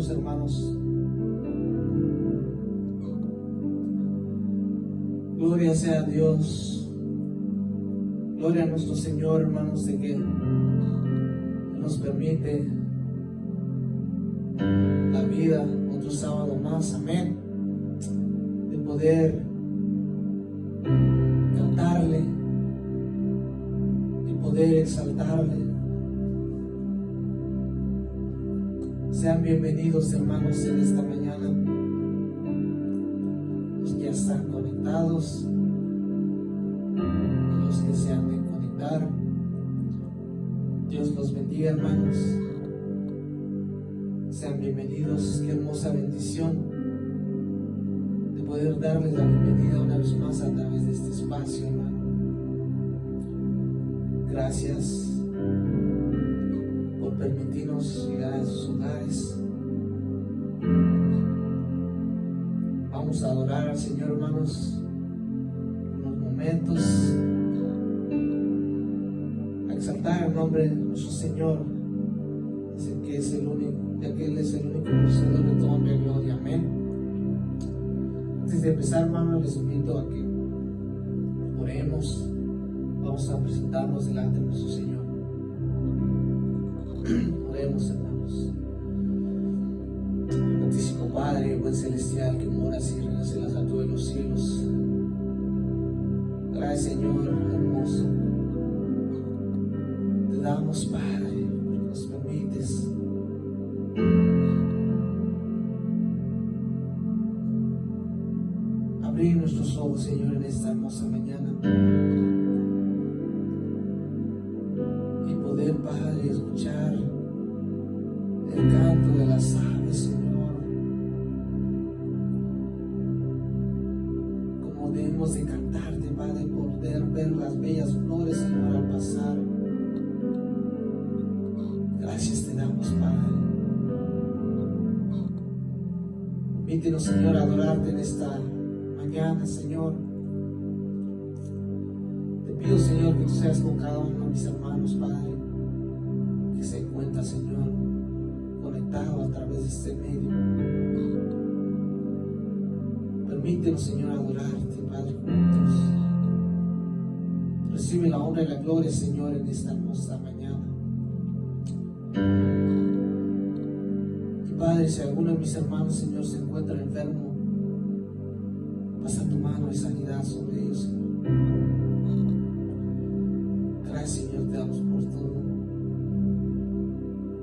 juntos, hermanos. Gloria sea a Dios. Gloria a nuestro Señor, hermanos, de que nos permite la vida otro sábado más, amén, de poder cantarle, de poder exaltarle. Sean bienvenidos, hermanos, en esta mañana, los que ya están conectados, los que se han de conectar. Dios los bendiga, hermanos. Sean bienvenidos. Qué hermosa bendición de poder darles la bienvenida una vez más a través de este espacio, hermano. Gracias por permitirnos llegar a sus hogares. Vamos a adorar al Señor, hermanos, unos momentos, a exaltar el nombre de nuestro Señor, que es el único, ya que Él es el único merecedor de toda honra y gloria, amén. Antes de empezar, hermanos, les invito a que oremos. Vamos a presentarnos delante de nuestro Señor. Oremos, hermanos. Santísimo Padre, buen celestial, que moras y reinas en las alturas de los cielos. Gracias, Señor hermoso. Te damos, Padre, porque nos permites abrir nuestros ojos, Señor, en esta hermosa mañana y poder, Padre, escuchar el canto de las aves, Señor, como debemos de cantarte, Padre, poder ver las bellas flores, Señor, al pasar. Gracias te damos, Padre. Permítenos, Señor, adorarte en esta mañana, Señor. Te pido, Señor, que tú seas con cada uno de mis hermanos, Padre, que se encuentra, Señor, conectado a través de este medio. Permítenos, Señor, adorarte, Padre, juntos. Recibe la honra y la gloria, Señor, en esta hermosa mañana. Y Padre, si alguno de mis hermanos, Señor, se encuentra enfermo, pasa tu mano de sanidad sobre ellos, Señor. Gracias, Señor, te damos por todo,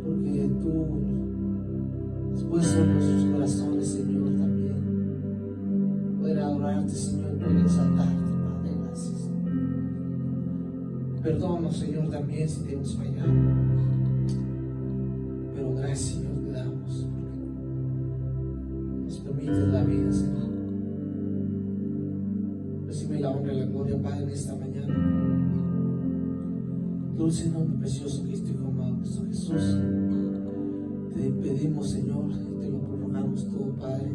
porque tú has puesto en nuestros corazones, Señor, también poder adorarte, Señor, poder exaltarte, Padre. Gracias. Perdónanos, Señor, también si te hemos fallado, pero gracias, Señor, te damos, porque nos permites la vida, Señor. Recibe la honra y la gloria, Padre, en esta mañana. Dulce nombre precioso, Cristo, Hijo amado, Cristo Jesús. Te pedimos, Señor, y te lo prorrogamos todo, Padre.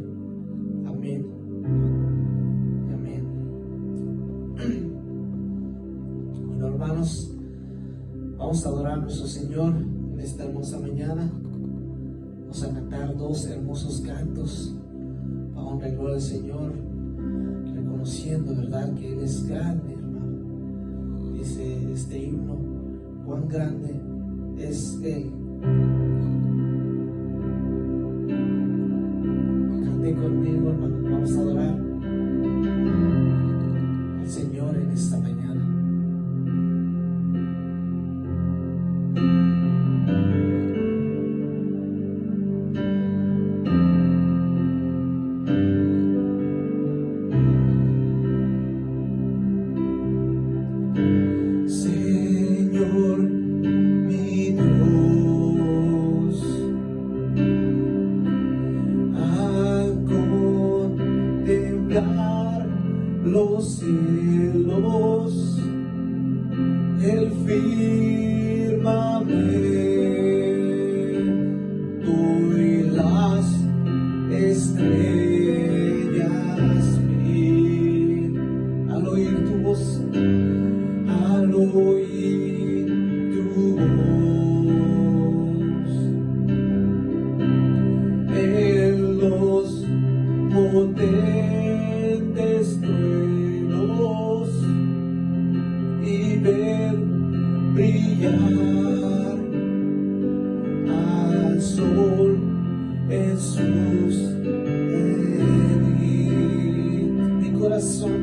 Amén. Y amén. Bueno, hermanos, vamos a adorar a nuestro Señor en esta hermosa mañana. Vamos a cantar dos hermosos cantos a honra y gloria del Señor, reconociendo, ¿verdad?, que Él es grande, hermano. Dice este himno: cuán grande es Él. Cante conmigo, hermano. Vamos a adorar al Señor en esta mañana. Los cielos, el firmamento y las estrellas mil. Al oír tu voz, al oír tu voz, ver brillar al sol en sus heridas. Mi corazón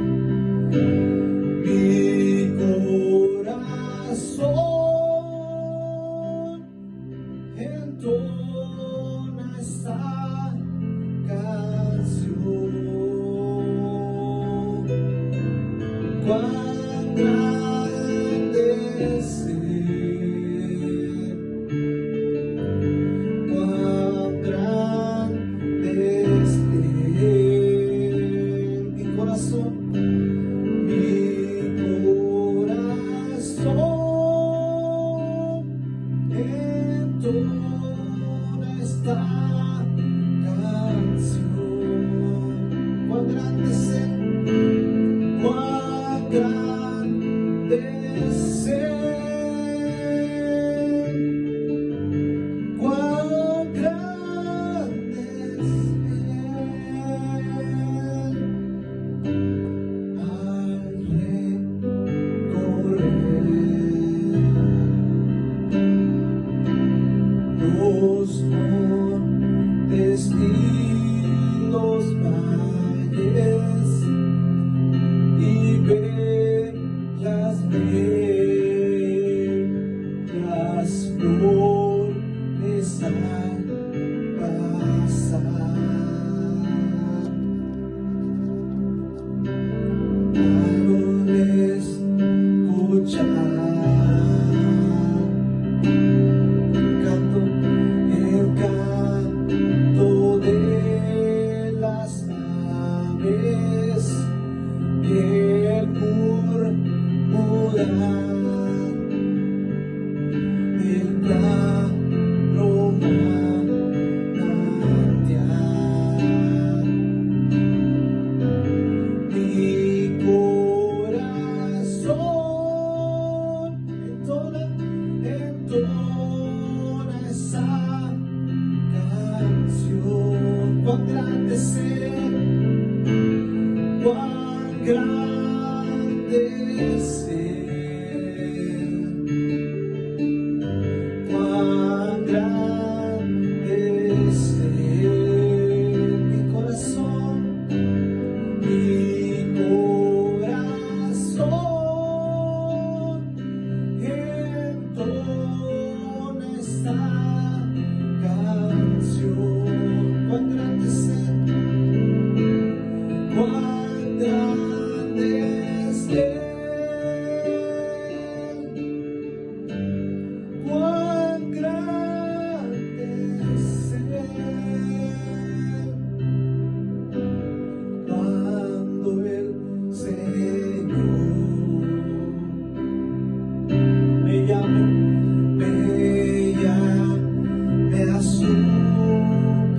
entona esta canción. Cuán grande es Él, cuán grande es Él. Mi corazón entona esta canción. Cuán grande es Él, cuán grande es Él, cuán grande es Él. Al recorrer los montes y los valles y ver las bellas flores al pasar, al escuchar el canto de las aves, el murmurar, el claro manantial. Mi corazón entona esa canción. Cuán grande es Él, cuán grande es Él, cuán grande es Él. Mi corazón entona esta canción. Cuán grande es Él, cuán grande es Él, cuán grande es Él. Cuando el Señor me llame a su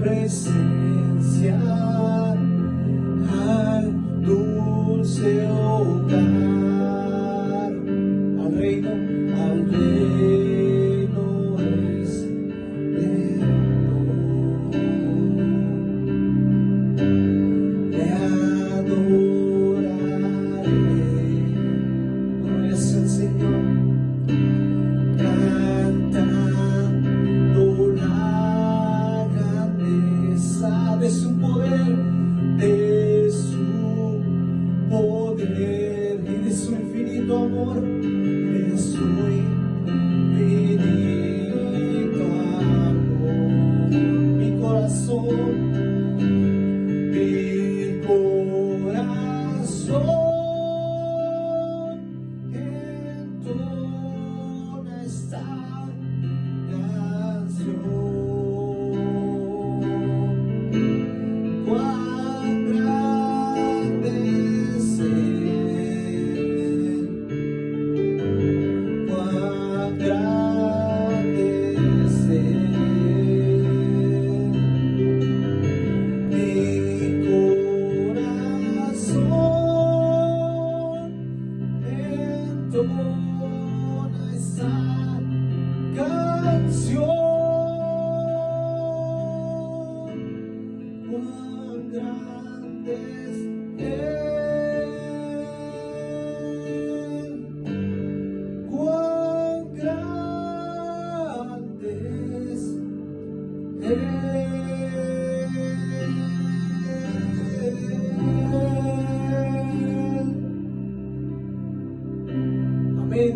presencia, al dulce hogar, al reino es lento. Le adoraré, gloria sea el Señor, cantando la grandeza de su poder, y de su infinito amor, de su infinito amor. Mi corazón entona esta canción. Cuán grande es Él, cuán grande es Él. Mi corazón entona esta canción. Cuán grande es Él.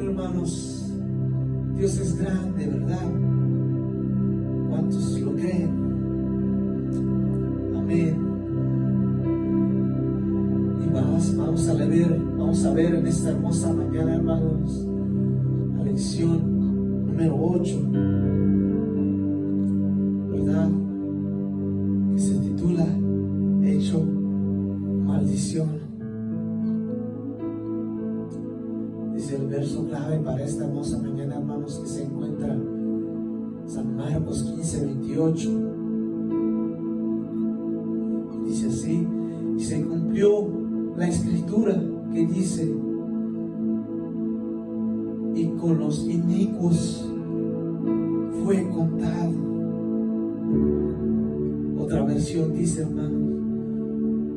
hermanos, Dios es grande, ¿verdad? ¿Cuántos lo creen? Amén. Y vamos a ver en esta hermosa mañana, hermanos, la lección número 8, ¿verdad? Que se titula Hecho Maldición. Dice el verso clave para esta hermosa mañana, hermanos, que se encuentra en San Marcos 15:28. Dice así: y se cumplió la escritura que dice: y con los inicuos fue contado. Otra versión dice, hermanos,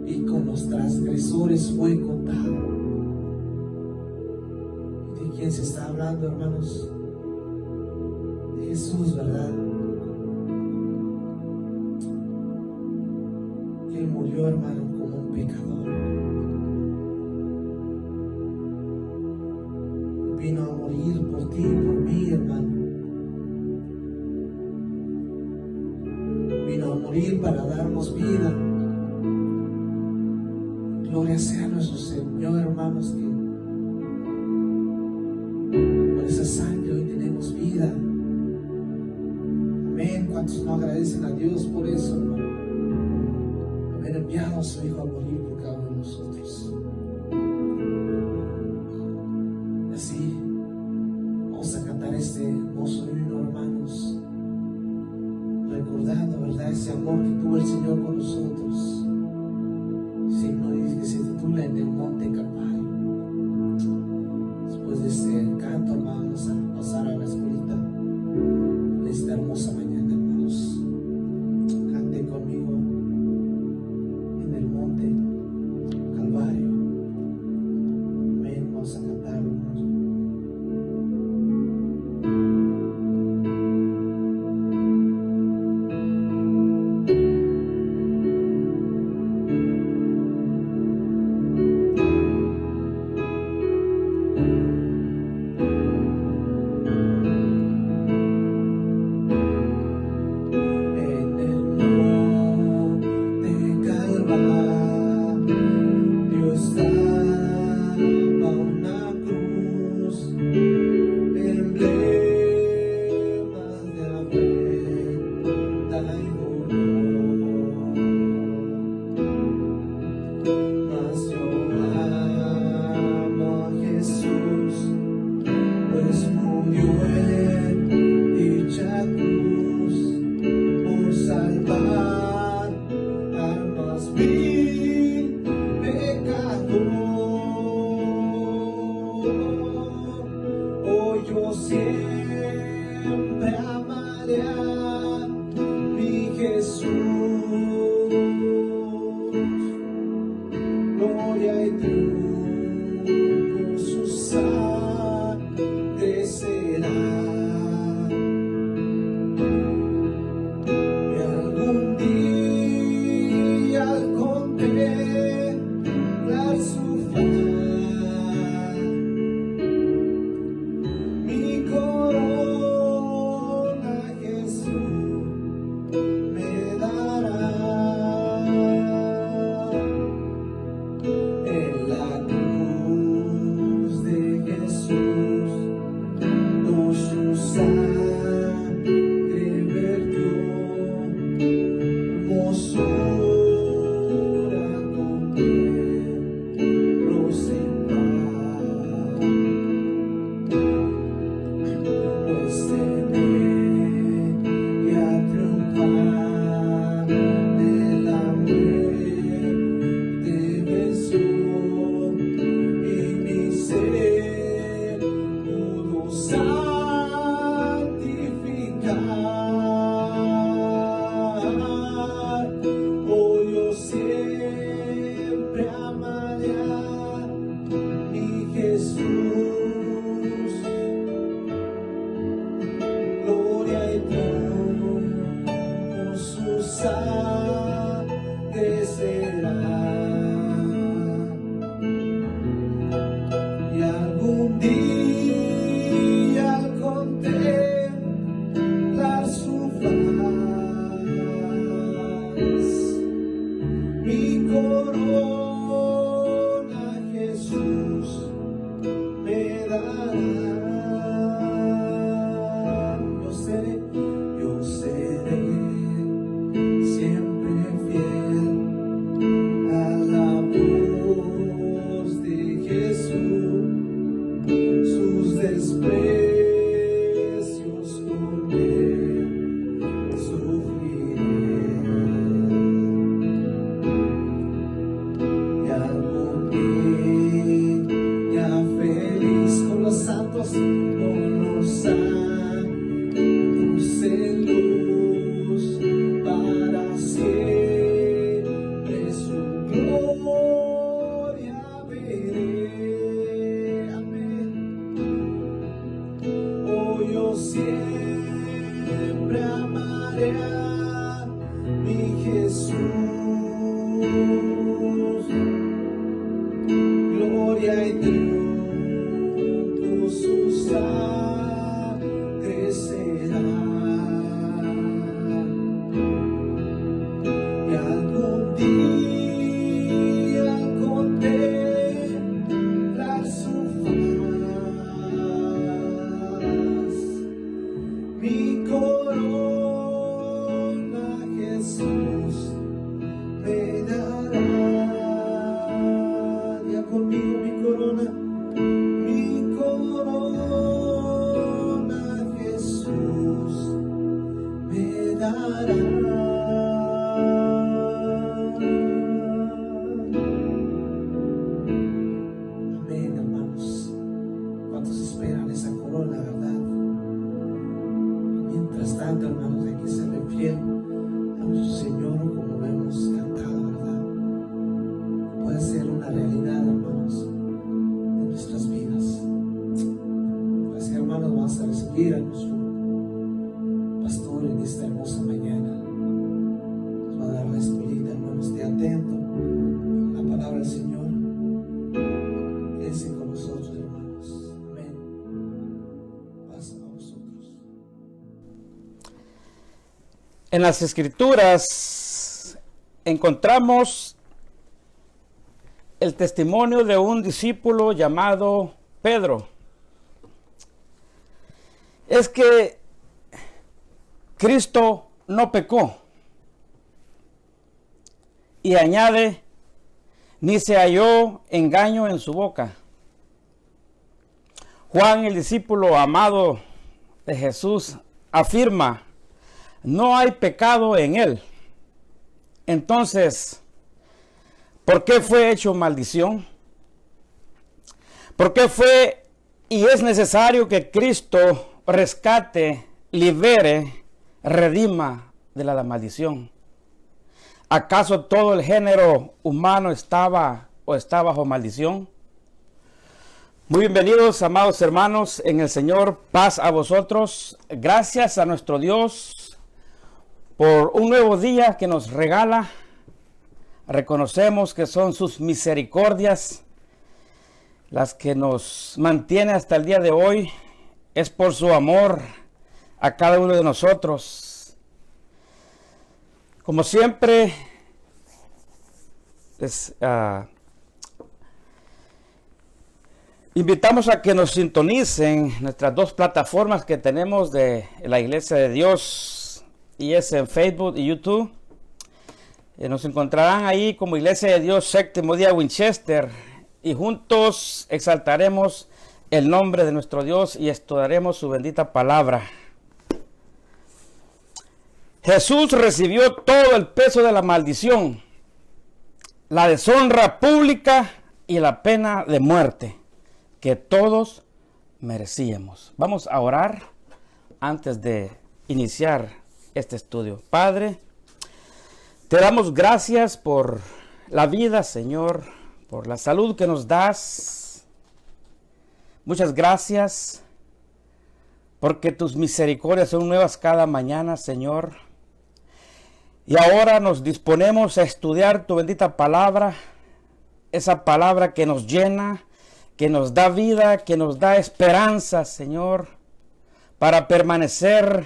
y con los transgresores fue contado. ¿De quién se está hablando, hermanos? De Jesús, ¿verdad? Él murió, hermano, como un pecador. Vino a morir por ti y por mí, hermano. Vino a morir para darnos vida. Gloria sea a nuestro Señor, hermanos, que por esa sangre hoy tenemos vida. Amén. ¿Cuántos no agradecen a Dios por eso, hermano? Haber enviado a su Hijo a morir por cada uno de nosotros. Así vamos a cantar este hermoso himno, hermanos, recordando, ¿verdad?, ese amor que tuvo el Señor con nosotros. Ese himno dice que se titula En el Monte Calvario. Después de este canto, hermanos, a pasar a la escuelita en esta hermosa mañana, hermanos. Cante conmigo En el Monte Calvario. Amén. Vamos a cantarlo, hermanos. Yo siempre amaré a mi Jesús. Gloria y triunfo, su sangre será. Y algún día al contemplar su faz, y algún día desprecios con él sufriré. Y algún día feliz con los santos, con los santos en luz, para siempre su gloria veré. Amén. Oh, yo siempre amaré a mi Jesús. Gloria y triunfo su sangre será. Y algún día contemplar su faz, mi corona Jesús me dará. Ya conmigo mi corona Jesús me dará. Amén, hermanos. ¿Cuántos esperan esa corona, verdad? Mientras tanto, hermanos, hay que serle fiel a nuestro Señor, como lo hemos cantado, ¿verdad? Puede ser una realidad, hermanos, en nuestras vidas. Así, hermanos, vamos a recibir a nuestro pastor en esta hermosa mañana. Nos va a dar la escuelita, hermanos. Esté atento a la palabra del Señor. Quédense con nosotros, hermanos. Amén. Paz a vosotros. En las Escrituras encontramos el testimonio de un discípulo llamado Pedro. Es que Cristo no pecó. Y añade, ni se halló engaño en su boca. Juan, el discípulo amado de Jesús, afirma, no hay pecado en él. Entonces, ¿por qué fue hecho maldición? ¿Por qué fue y es necesario que Cristo rescate, libere, redima de la maldición? ¿Acaso todo el género humano está bajo maldición? Muy bienvenidos, amados hermanos, en el Señor, paz a vosotros. Gracias a nuestro Dios por un nuevo día que nos regala. Reconocemos que son sus misericordias las que nos mantiene hasta el día de hoy. Es por su amor a cada uno de nosotros. Como siempre, les invitamos a que nos sintonicen nuestras dos plataformas que tenemos de la Iglesia de Dios, y es en Facebook y YouTube. Nos encontrarán ahí como Iglesia de Dios Séptimo Día Winchester, y juntos exaltaremos el nombre de nuestro Dios y estudiaremos su bendita palabra. Jesús recibió todo el peso de la maldición, la deshonra pública y la pena de muerte que todos merecíamos. Vamos a orar antes de iniciar este estudio. Padre, te damos gracias por la vida, Señor, por la salud que nos das. Muchas gracias porque tus misericordias son nuevas cada mañana, Señor. Y ahora nos disponemos a estudiar tu bendita palabra, esa palabra que nos llena, que nos da vida, que nos da esperanza, Señor, para permanecer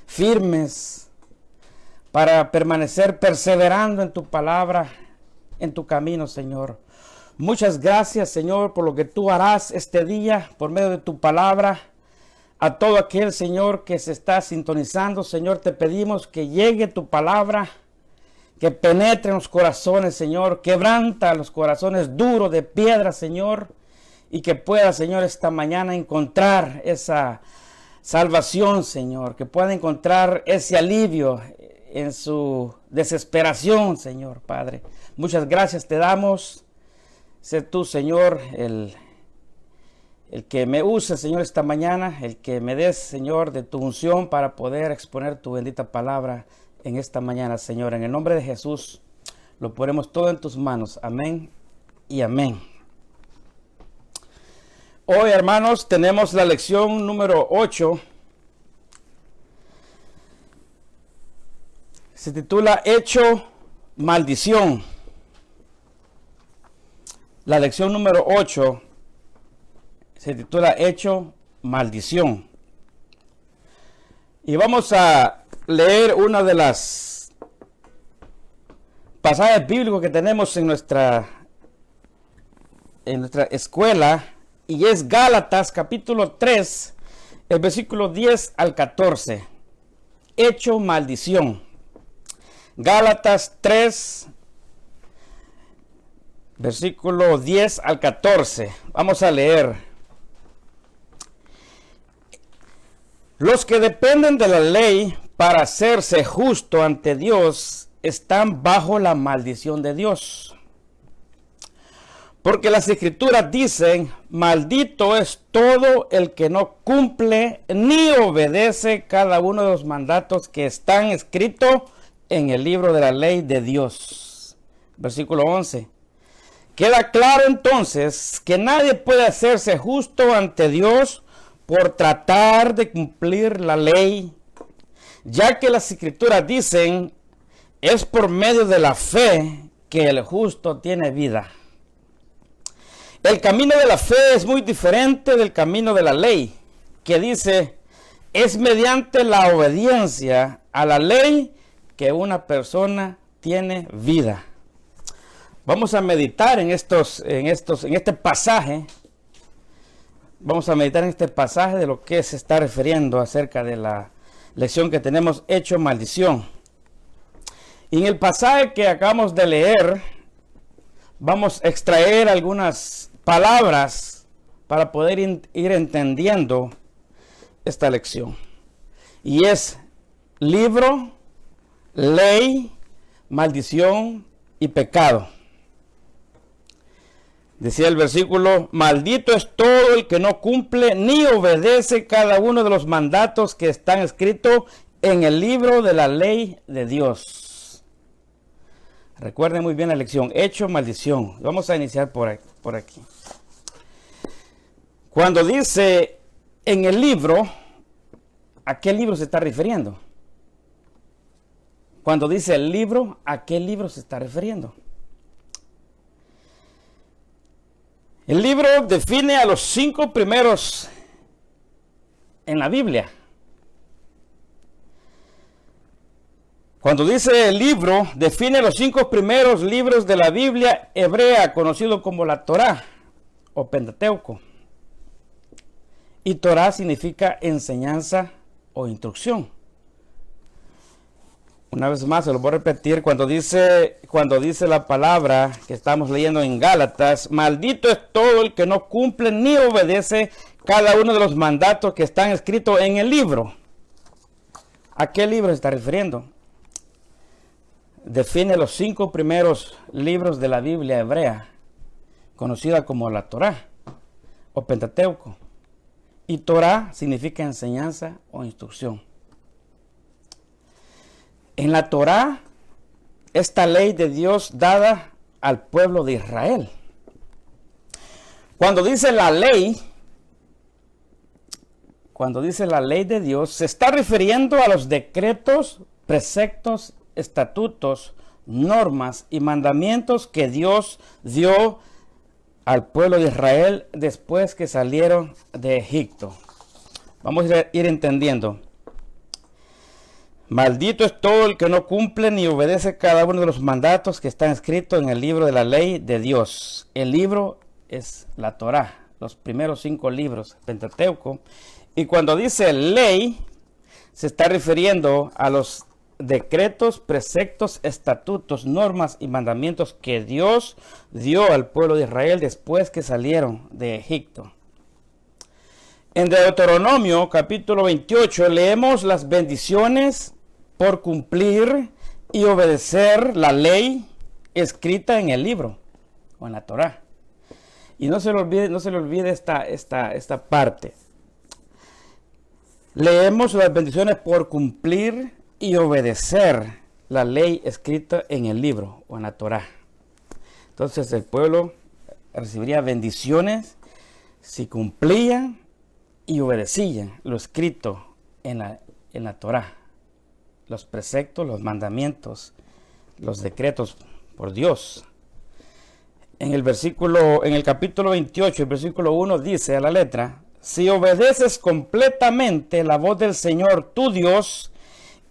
firmes, para permanecer perseverando en tu palabra, en tu camino, Señor. Muchas gracias, Señor, por lo que tú harás este día por medio de tu palabra. A todo aquel, Señor, que se está sintonizando, Señor, te pedimos que llegue tu palabra, que penetre en los corazones, Señor, quebranta los corazones duros de piedra, Señor, y que pueda, Señor, esta mañana encontrar esa salvación, Señor, que pueda encontrar ese alivio en su desesperación, Señor, Padre. Muchas gracias te damos. Sé tú, Señor, el que me use, Señor, esta mañana, el que me des, Señor, de tu unción para poder exponer tu bendita palabra en esta mañana, Señor. En el nombre de Jesús, lo ponemos todo en tus manos. Amén y amén. Hoy, hermanos, tenemos la lección número 8. Se titula Hecho Maldición. La lección número 8 se titula Hecho Maldición. Y vamos a leer una de las pasajes bíblicos que tenemos en nuestra escuela, y es Gálatas capítulo 3, el versículo 10 al 14. Hecho maldición. Gálatas 3, versículo 10 al 14. Vamos a leer. Los que dependen de la ley para hacerse justo ante Dios están bajo la maldición de Dios. Porque las escrituras dicen, maldito es todo el que no cumple ni obedece cada uno de los mandatos que están escritos en el libro de la ley de Dios. Versículo 11. Queda claro entonces que nadie puede hacerse justo ante Dios por tratar de cumplir la ley, ya que las escrituras dicen, es por medio de la fe que el justo tiene vida. El camino de la fe es muy diferente del camino de la ley, que dice, es mediante la obediencia a la ley que una persona tiene vida. Vamos a meditar en este pasaje. Vamos a meditar en este pasaje de lo que se está refiriendo acerca de la lección que tenemos, hecho maldición. Y en el pasaje que acabamos de leer, vamos a extraer algunas palabras para poder ir entendiendo esta lección. Y es libro, ley, maldición y pecado. Decía el versículo, maldito es todo el que no cumple ni obedece cada uno de los mandatos que están escritos en el libro de la ley de Dios. Recuerden muy bien la lección, hecho maldición. Vamos a iniciar por aquí. Cuando dice en el libro, ¿a qué libro se está refiriendo? Cuando dice el libro, ¿a qué libro se está refiriendo? El libro define a los 5 primeros en la Biblia. Cuando dice el libro, define los 5 primeros libros de la Biblia hebrea, conocido como la Torá o Pentateuco. Y Torá significa enseñanza o instrucción. Una vez más, se lo voy a repetir, cuando dice la palabra que estamos leyendo en Gálatas, maldito es todo el que no cumple ni obedece cada uno de los mandatos que están escritos en el libro. ¿A qué libro se está refiriendo? Define los 5 primeros libros de la Biblia hebrea, conocida como la Torá o Pentateuco. Y Torá significa enseñanza o instrucción. En la Torá, esta ley de Dios dada al pueblo de Israel. Cuando dice la ley de Dios, se está refiriendo a los decretos, preceptos, estatutos, normas y mandamientos que Dios dio al pueblo de Israel después que salieron de Egipto. Vamos a ir entendiendo. Maldito es todo el que no cumple ni obedece cada uno de los mandatos que están escritos en el libro de la ley de Dios. El libro es la Torá, los primeros 5 libros, Pentateuco. Y cuando dice ley, se está refiriendo a los decretos, preceptos, estatutos, normas y mandamientos que Dios dio al pueblo de Israel después que salieron de Egipto. En Deuteronomio capítulo 28 leemos las bendiciones por cumplir y obedecer la ley escrita en el libro o en la Torá. Y no se le olvide esta parte. Leemos las bendiciones por cumplir y obedecer la ley escrita en el libro o en la Torá. Entonces el pueblo recibiría bendiciones si cumplían y obedecían lo escrito en la Torá, los preceptos, los mandamientos, los decretos por Dios. En el capítulo 28, el versículo 1 dice a la letra: si obedeces completamente la voz del Señor tu Dios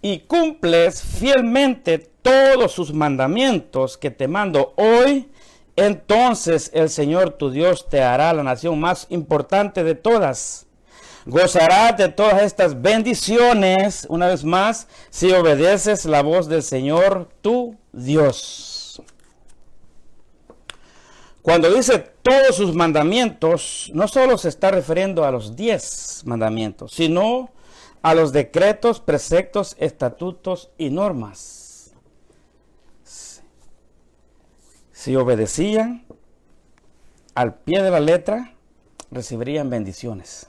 y cumples fielmente todos sus mandamientos que te mando hoy, entonces el Señor tu Dios te hará la nación más importante de todas. Gozarás de todas estas bendiciones, una vez más, si obedeces la voz del Señor tu Dios. Cuando dice todos sus mandamientos, no solo se está refiriendo a los 10 mandamientos, sino a los decretos, preceptos, estatutos y normas. Si obedecían al pie de la letra, recibirían bendiciones.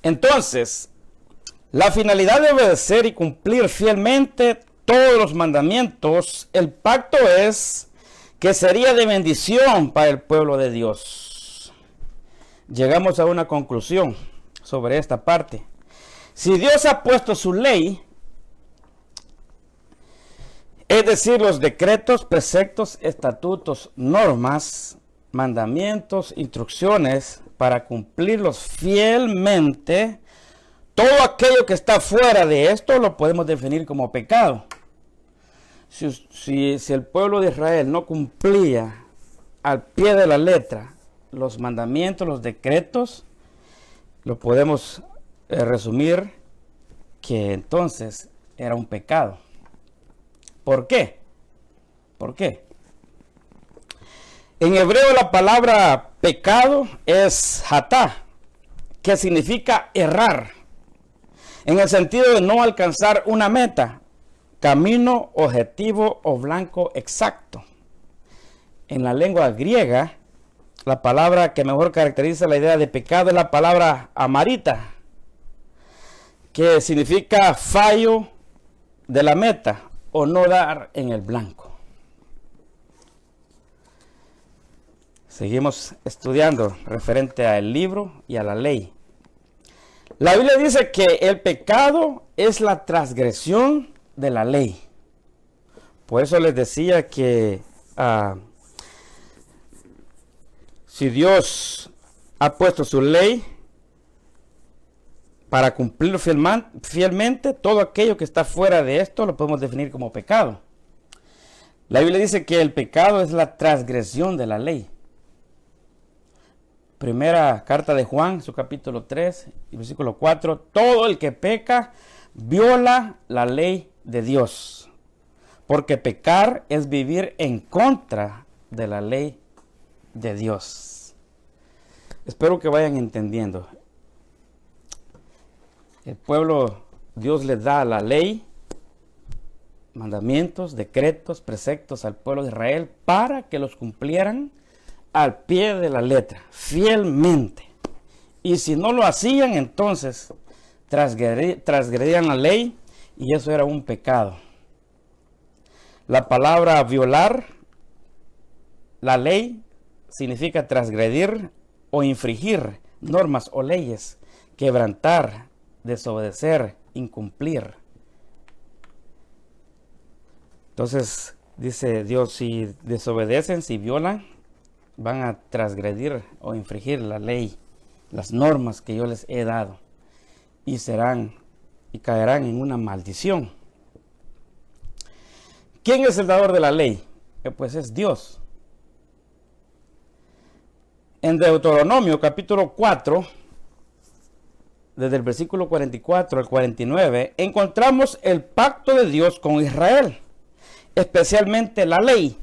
Entonces, la finalidad de obedecer y cumplir fielmente todos los mandamientos, el pacto es que sería de bendición para el pueblo de Dios. Llegamos a una conclusión sobre esta parte. Si Dios ha puesto su ley, es decir, los decretos, preceptos, estatutos, normas, mandamientos, instrucciones, para cumplirlos fielmente, todo aquello que está fuera de esto lo podemos definir como pecado. Si el pueblo de Israel no cumplía al pie de la letra los mandamientos, los decretos, lo podemos resumir que entonces era un pecado. ¿Por qué? ¿Por qué? En hebreo la palabra pecado es hatá, que significa errar, en el sentido de no alcanzar una meta, camino, objetivo o blanco exacto. En la lengua griega, la palabra que mejor caracteriza la idea de pecado es la palabra amarita, que significa fallo de la meta o no dar en el blanco. Seguimos estudiando referente al libro y a la ley. La Biblia dice que el pecado es la transgresión de la ley. Por eso les decía que si Dios ha puesto su ley para cumplir fielmente, todo aquello que está fuera de esto lo podemos definir como pecado. La Biblia dice que el pecado es la transgresión de la ley. Primera carta de Juan, su capítulo 3, y versículo 4. Todo el que peca viola la ley de Dios, porque pecar es vivir en contra de la ley de Dios. Espero que vayan entendiendo. El pueblo, Dios les da la ley, mandamientos, decretos, preceptos al pueblo de Israel para que los cumplieran al pie de la letra, fielmente. Y si no lo hacían, entonces transgredían la ley y eso era un pecado. La palabra violar la ley significa transgredir o infringir normas o leyes, quebrantar, desobedecer, incumplir. Entonces dice Dios, si desobedecen, si violan, van a transgredir o infringir la ley, las normas que yo les he dado, y caerán en una maldición. ¿Quién es el dador de la ley? Pues es Dios. En Deuteronomio capítulo 4, desde el versículo 44 al 49, encontramos el pacto de Dios con Israel, especialmente la ley,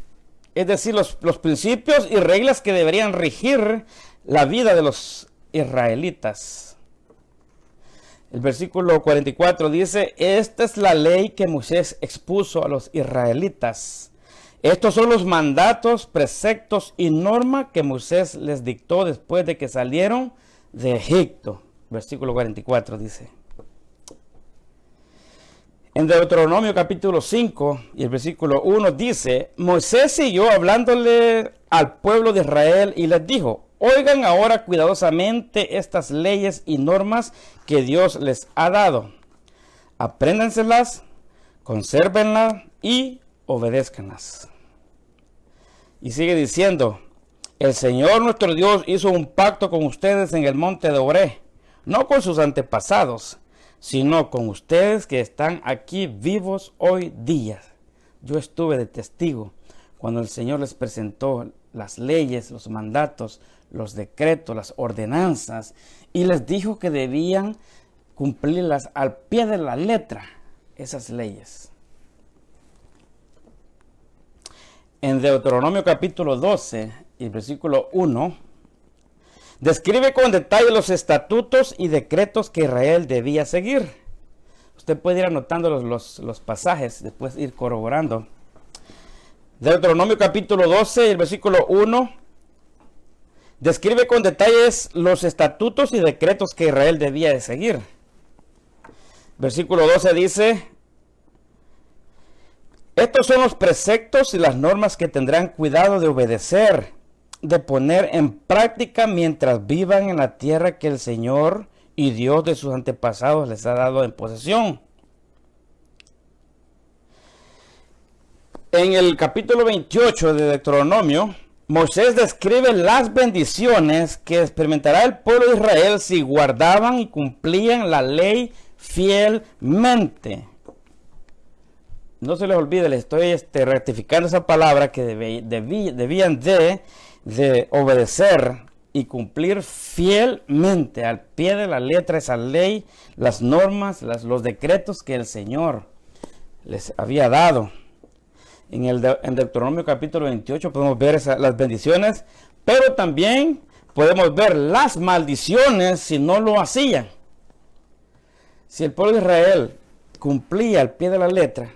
es decir, los principios y reglas que deberían regir la vida de los israelitas. El versículo 44 dice: esta es la ley que Moisés expuso a los israelitas. Estos son los mandatos, preceptos y normas que Moisés les dictó después de que salieron de Egipto. Versículo 44 dice. En Deuteronomio capítulo 5 y el versículo 1 dice: Moisés siguió hablándole al pueblo de Israel y les dijo: oigan ahora cuidadosamente estas leyes y normas que Dios les ha dado. Apréndanselas, consérvenlas y obedézcanlas. Y sigue diciendo: el Señor nuestro Dios hizo un pacto con ustedes en el monte de Oré, no con sus antepasados, sino con ustedes que están aquí vivos hoy día. Yo estuve de testigo cuando el Señor les presentó las leyes, los mandatos, los decretos, las ordenanzas, y les dijo que debían cumplirlas al pie de la letra, esas leyes. En Deuteronomio capítulo 12 y versículo 1, describe con detalle los estatutos y decretos que Israel debía seguir. Usted puede ir anotando los pasajes, después ir corroborando. Deuteronomio capítulo 12 y el versículo 1 describe con detalles los estatutos y decretos que Israel debía de seguir. Versículo 12 dice: estos son los preceptos y las normas que tendrán cuidado de obedecer, de poner en práctica mientras vivan en la tierra que el Señor y Dios de sus antepasados les ha dado en posesión. En el capítulo 28 de Deuteronomio, Moisés describe las bendiciones que experimentará el pueblo de Israel si guardaban y cumplían la ley fielmente. No se les olvide, les estoy rectificando esa palabra, que debían de obedecer y cumplir fielmente al pie de la letra esa ley, las normas, los decretos que el Señor les había dado. En Deuteronomio capítulo 28 podemos ver las bendiciones, pero también podemos ver las maldiciones si no lo hacían. Si el pueblo de Israel cumplía al pie de la letra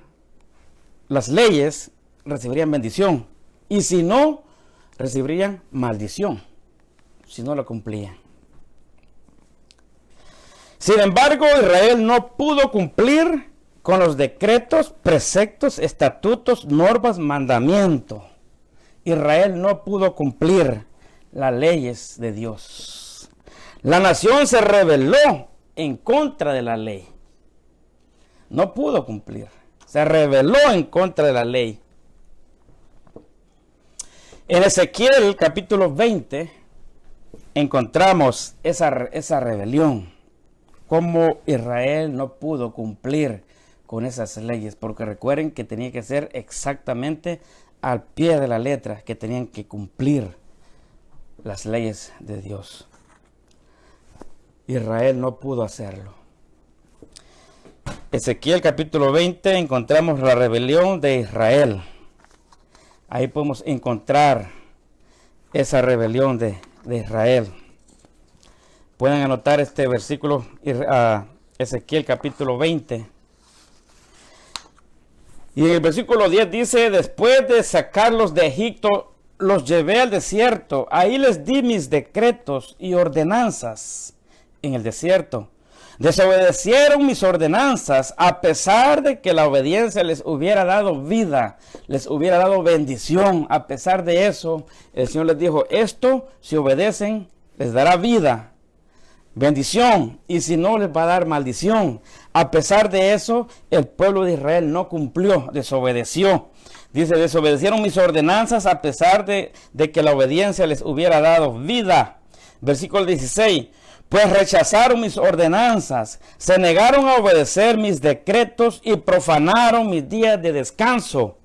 las leyes, recibirían bendición, y si no, recibirían maldición, si no lo cumplían. Sin embargo, Israel no pudo cumplir con los decretos, preceptos, estatutos, normas, mandamientos. Israel no pudo cumplir las leyes de Dios. La nación se rebeló en contra de la ley. No pudo cumplir. Se rebeló en contra de la ley. En Ezequiel capítulo 20 encontramos esa rebelión. Cómo Israel no pudo cumplir con esas leyes. Porque recuerden que tenía que ser exactamente al pie de la letra, que tenían que cumplir las leyes de Dios. Israel no pudo hacerlo. Ezequiel capítulo 20 encontramos la rebelión de Israel. Ahí podemos encontrar esa rebelión de Israel. Pueden anotar este versículo, Ezequiel capítulo 20. Y en el versículo 10 dice: después de sacarlos de Egipto, los llevé al desierto. Ahí les di mis decretos y ordenanzas en el desierto. Desobedecieron mis ordenanzas, a pesar de que la obediencia les hubiera dado vida, les hubiera dado bendición. A pesar de eso, el Señor les dijo: esto, si obedecen, les dará vida, bendición, y si no, les va a dar maldición. A pesar de eso, el pueblo de Israel no cumplió, desobedeció. Dice: desobedecieron mis ordenanzas, a pesar de que la obediencia les hubiera dado vida. Versículo 16. Pues rechazaron mis ordenanzas, se negaron a obedecer mis decretos y profanaron mis días de descanso.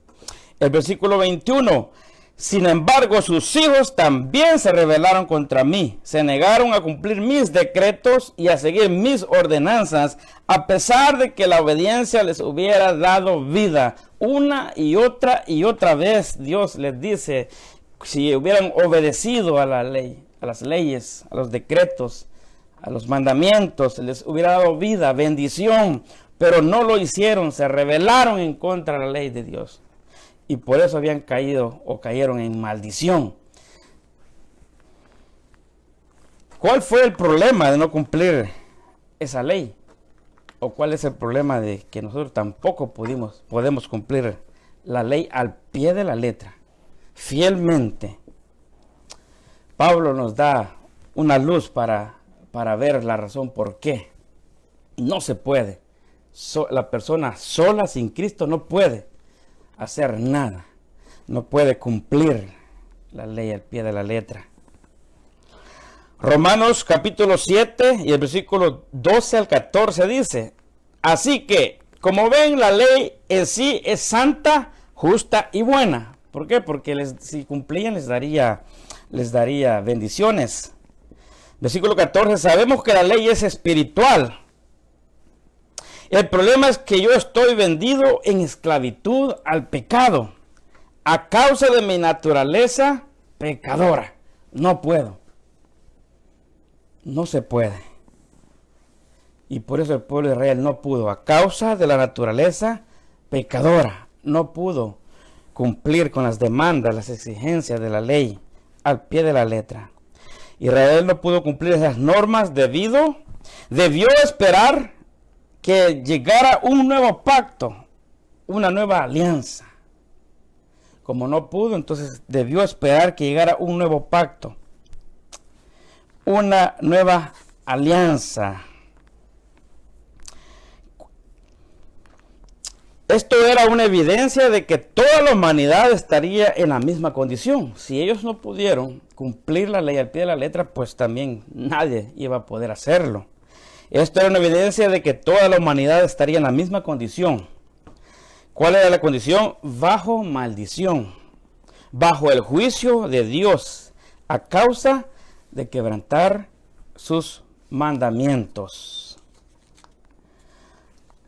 El versículo 21. Sin embargo, sus hijos también se rebelaron contra mí, se negaron a cumplir mis decretos y a seguir mis ordenanzas, a pesar de que la obediencia les hubiera dado vida. Una y otra vez Dios les dice, si hubieran obedecido a la ley, a las leyes, a los decretos, a los mandamientos, les hubiera dado vida, bendición, pero no lo hicieron, se rebelaron en contra de la ley de Dios. Y por eso habían caído o cayeron en maldición. ¿Cuál fue el problema de no cumplir esa ley? ¿O cuál es el problema de que nosotros tampoco podemos cumplir la ley al pie de la letra, fielmente? Pablo nos da una luz para ver la razón por qué. No se puede. La persona sola sin Cristo no puede hacer nada, no puede cumplir la ley al pie de la letra. Romanos capítulo 7 y el versículo 12 al 14 dice, así que, como ven, la ley en sí es santa, justa y buena. ¿Por qué? Porque si cumplían les daría bendiciones. Versículo 14, sabemos que la ley es espiritual. El problema es que yo estoy vendido en esclavitud al pecado a causa de mi naturaleza pecadora. No puedo. No se puede. Y por eso el pueblo de Israel no pudo. A causa de la naturaleza pecadora. No pudo cumplir con las demandas, las exigencias de la ley al pie de la letra. Israel no pudo cumplir esas normas debió esperar que llegara un nuevo pacto, una nueva alianza. Como no pudo, entonces debió esperar que llegara un nuevo pacto, una nueva alianza. Esto era una evidencia de que toda la humanidad estaría en la misma condición. Si ellos no pudieron cumplir la ley al pie de la letra, pues también nadie iba a poder hacerlo. Esto era una evidencia de que toda la humanidad estaría en la misma condición. ¿Cuál era la condición? Bajo maldición, bajo el juicio de Dios, a causa de quebrantar sus mandamientos.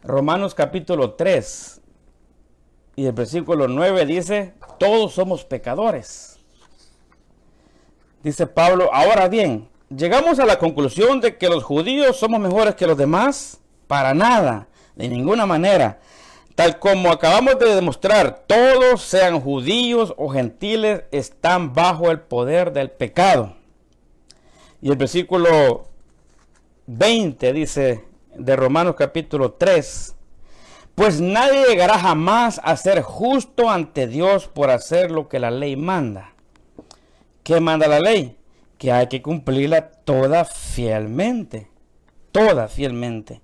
Romanos capítulo 3 y el versículo 9 dice, todos somos pecadores. Dice Pablo, ahora bien, llegamos a la conclusión de que los judíos somos mejores que los demás. Para nada, de ninguna manera. Tal como acabamos de demostrar, todos, sean judíos o gentiles, están bajo el poder del pecado. Y el versículo 20 dice de Romanos capítulo 3, pues nadie llegará jamás a ser justo ante Dios por hacer lo que la ley manda. ¿Qué manda la ley? Que hay que cumplirla toda fielmente. Toda fielmente.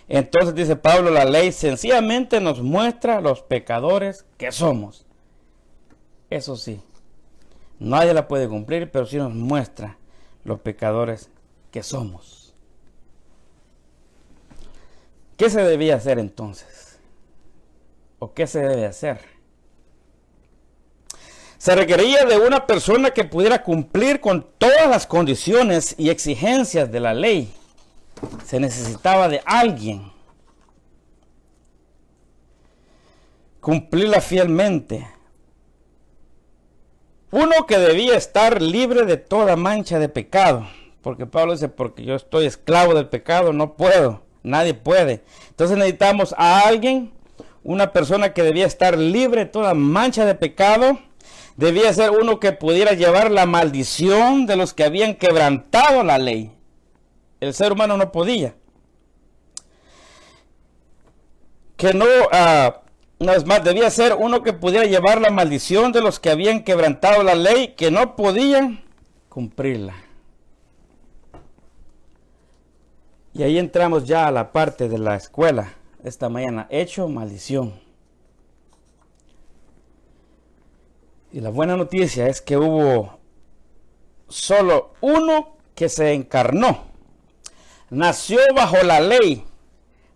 Entonces dice Pablo, la ley sencillamente nos muestra los pecadores que somos. Eso sí, nadie la puede cumplir, pero sí nos muestra los pecadores que somos. ¿Qué se debía hacer entonces? ¿O qué se debe hacer? Se requería de una persona que pudiera cumplir con todas las condiciones y exigencias de la ley. Se necesitaba de alguien. Cumplirla fielmente. Uno que debía estar libre de toda mancha de pecado. Porque Pablo dice, porque yo estoy esclavo del pecado, no puedo. Nadie puede. Entonces necesitamos a alguien, una persona que debía estar libre de toda mancha de pecado. Debía ser uno que pudiera llevar la maldición de los que habían quebrantado la ley. El ser humano no podía. Una vez más, debía ser uno que pudiera llevar la maldición de los que habían quebrantado la ley, que no podían cumplirla. Y ahí entramos ya a la parte de la escuela esta mañana, hecho maldición. Y la buena noticia es que hubo solo uno que se encarnó. Nació bajo la ley,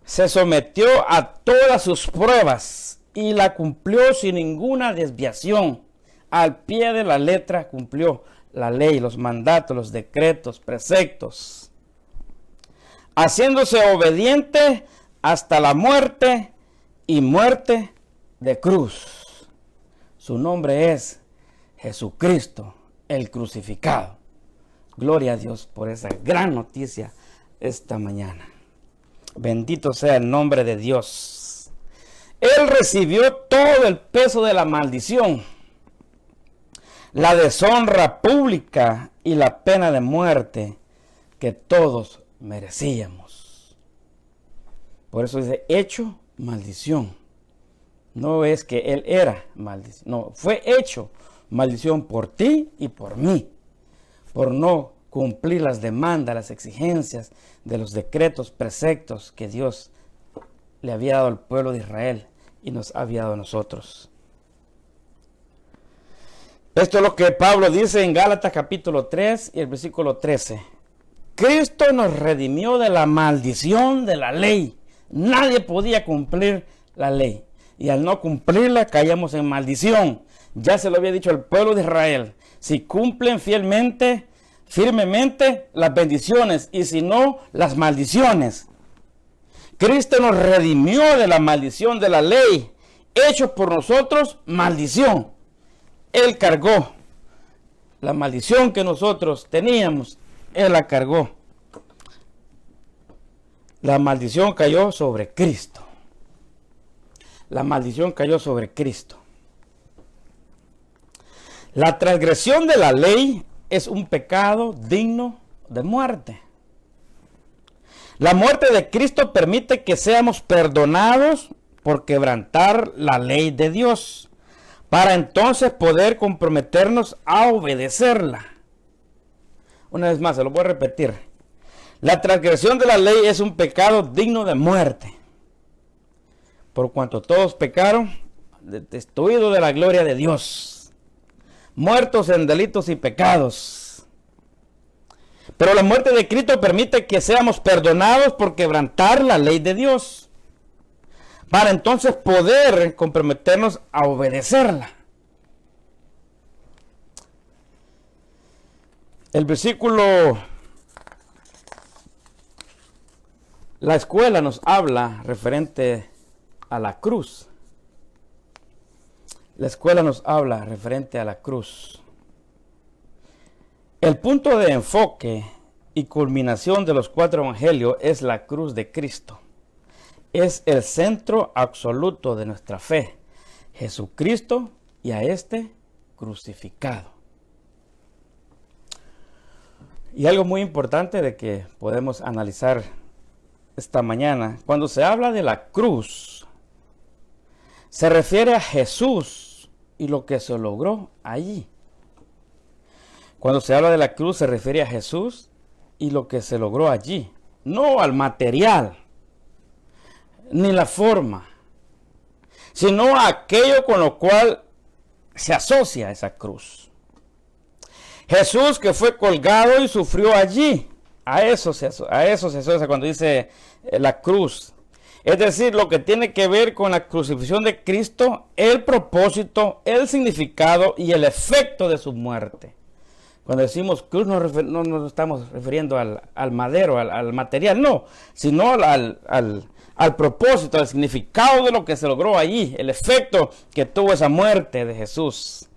se sometió a todas sus pruebas y la cumplió sin ninguna desviación. al pie de la letra cumplió la ley, los mandatos, los decretos, preceptos, haciéndose obediente hasta la muerte y muerte de cruz. Su nombre es Jesucristo, el crucificado. Gloria a Dios por esa gran noticia esta mañana. Bendito sea el nombre de Dios. Él recibió todo el peso de la maldición, la deshonra pública y la pena de muerte que todos merecíamos. Por eso dice, hecho maldición. No es que Él era maldición, no, fue hecho maldición por ti y por mí, por no cumplir las demandas, las exigencias de los decretos, preceptos que Dios le había dado al pueblo de Israel y nos había dado a nosotros. Esto es lo que Pablo dice en Gálatas capítulo 3 y el versículo 13. Cristo nos redimió de la maldición de la ley. Nadie podía cumplir la ley. Y al no cumplirla caíamos en maldición. Ya se lo había dicho al pueblo de Israel. Si cumplen fielmente, firmemente, las bendiciones. Y si no, las maldiciones. Cristo nos redimió de la maldición de la ley. Hecho por nosotros maldición. Él cargó la maldición que nosotros teníamos. Él la cargó. La maldición cayó sobre Cristo. La maldición cayó sobre Cristo. La transgresión de la ley es un pecado digno de muerte. La muerte de Cristo permite que seamos perdonados por quebrantar la ley de Dios, para entonces poder comprometernos a obedecerla. Una vez más, se lo voy a repetir. La transgresión de la ley es un pecado digno de muerte. Por cuanto todos pecaron, destituidos de la gloria de Dios, muertos en delitos y pecados. Pero la muerte de Cristo permite que seamos perdonados por quebrantar la ley de Dios, para entonces poder comprometernos a obedecerla. El versículo, la escuela nos habla referente a la cruz. La escuela nos habla referente a la cruz. El punto de enfoque y culminación de los 4 evangelios es la cruz de Cristo. Es el centro absoluto de nuestra fe. Jesucristo y a este crucificado. Y algo muy importante de que podemos analizar esta mañana. Cuando se habla de la cruz, se refiere a Jesús y lo que se logró allí. Cuando se habla de la cruz, se refiere a Jesús y lo que se logró allí. No al material, ni la forma, sino a aquello con lo cual se asocia esa cruz. Jesús que fue colgado y sufrió allí. A eso se asocia cuando dice la cruz. Es decir, lo que tiene que ver con la crucifixión de Cristo, el propósito, el significado y el efecto de su muerte. Cuando decimos cruz no nos estamos refiriendo al madero, al material, no, sino al propósito, al significado de lo que se logró allí, el efecto que tuvo esa muerte de Jesús,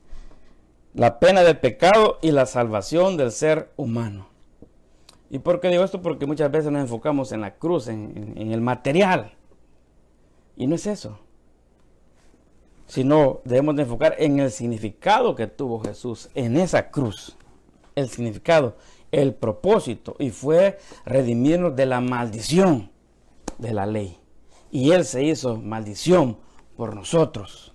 la pena del pecado y la salvación del ser humano. ¿Y por qué digo esto? Porque muchas veces nos enfocamos en la cruz, en el material. Y no es eso. Sino debemos de enfocar en el significado que tuvo Jesús en esa cruz. El significado, el propósito. Y fue redimirnos de la maldición de la ley. Y Él se hizo maldición por nosotros.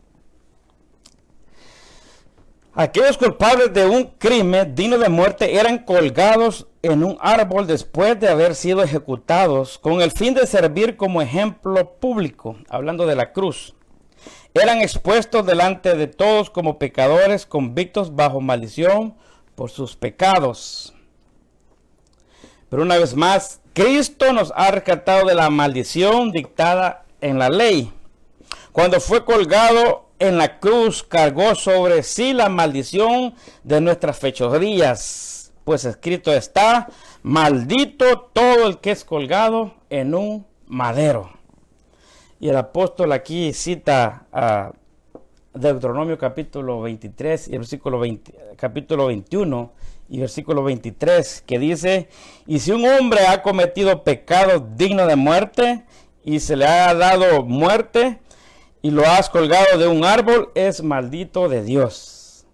Aquellos culpables de un crimen digno de muerte eran colgados en un árbol después de haber sido ejecutados con el fin de servir como ejemplo público, hablando de la cruz. Eran expuestos delante de todos como pecadores convictos bajo maldición por sus pecados. Pero una vez más, Cristo nos ha rescatado de la maldición dictada en la ley. Cuando fue colgado en la cruz cargó sobre sí la maldición de nuestras fechorías, pues escrito está: maldito todo el que es colgado en un madero. Y el apóstol aquí cita a Deuteronomio capítulo 23 y capítulo 21 y versículo 23, que dice: y si un hombre ha cometido pecado digno de muerte y se le ha dado muerte y lo has colgado de un árbol, es maldito de Dios.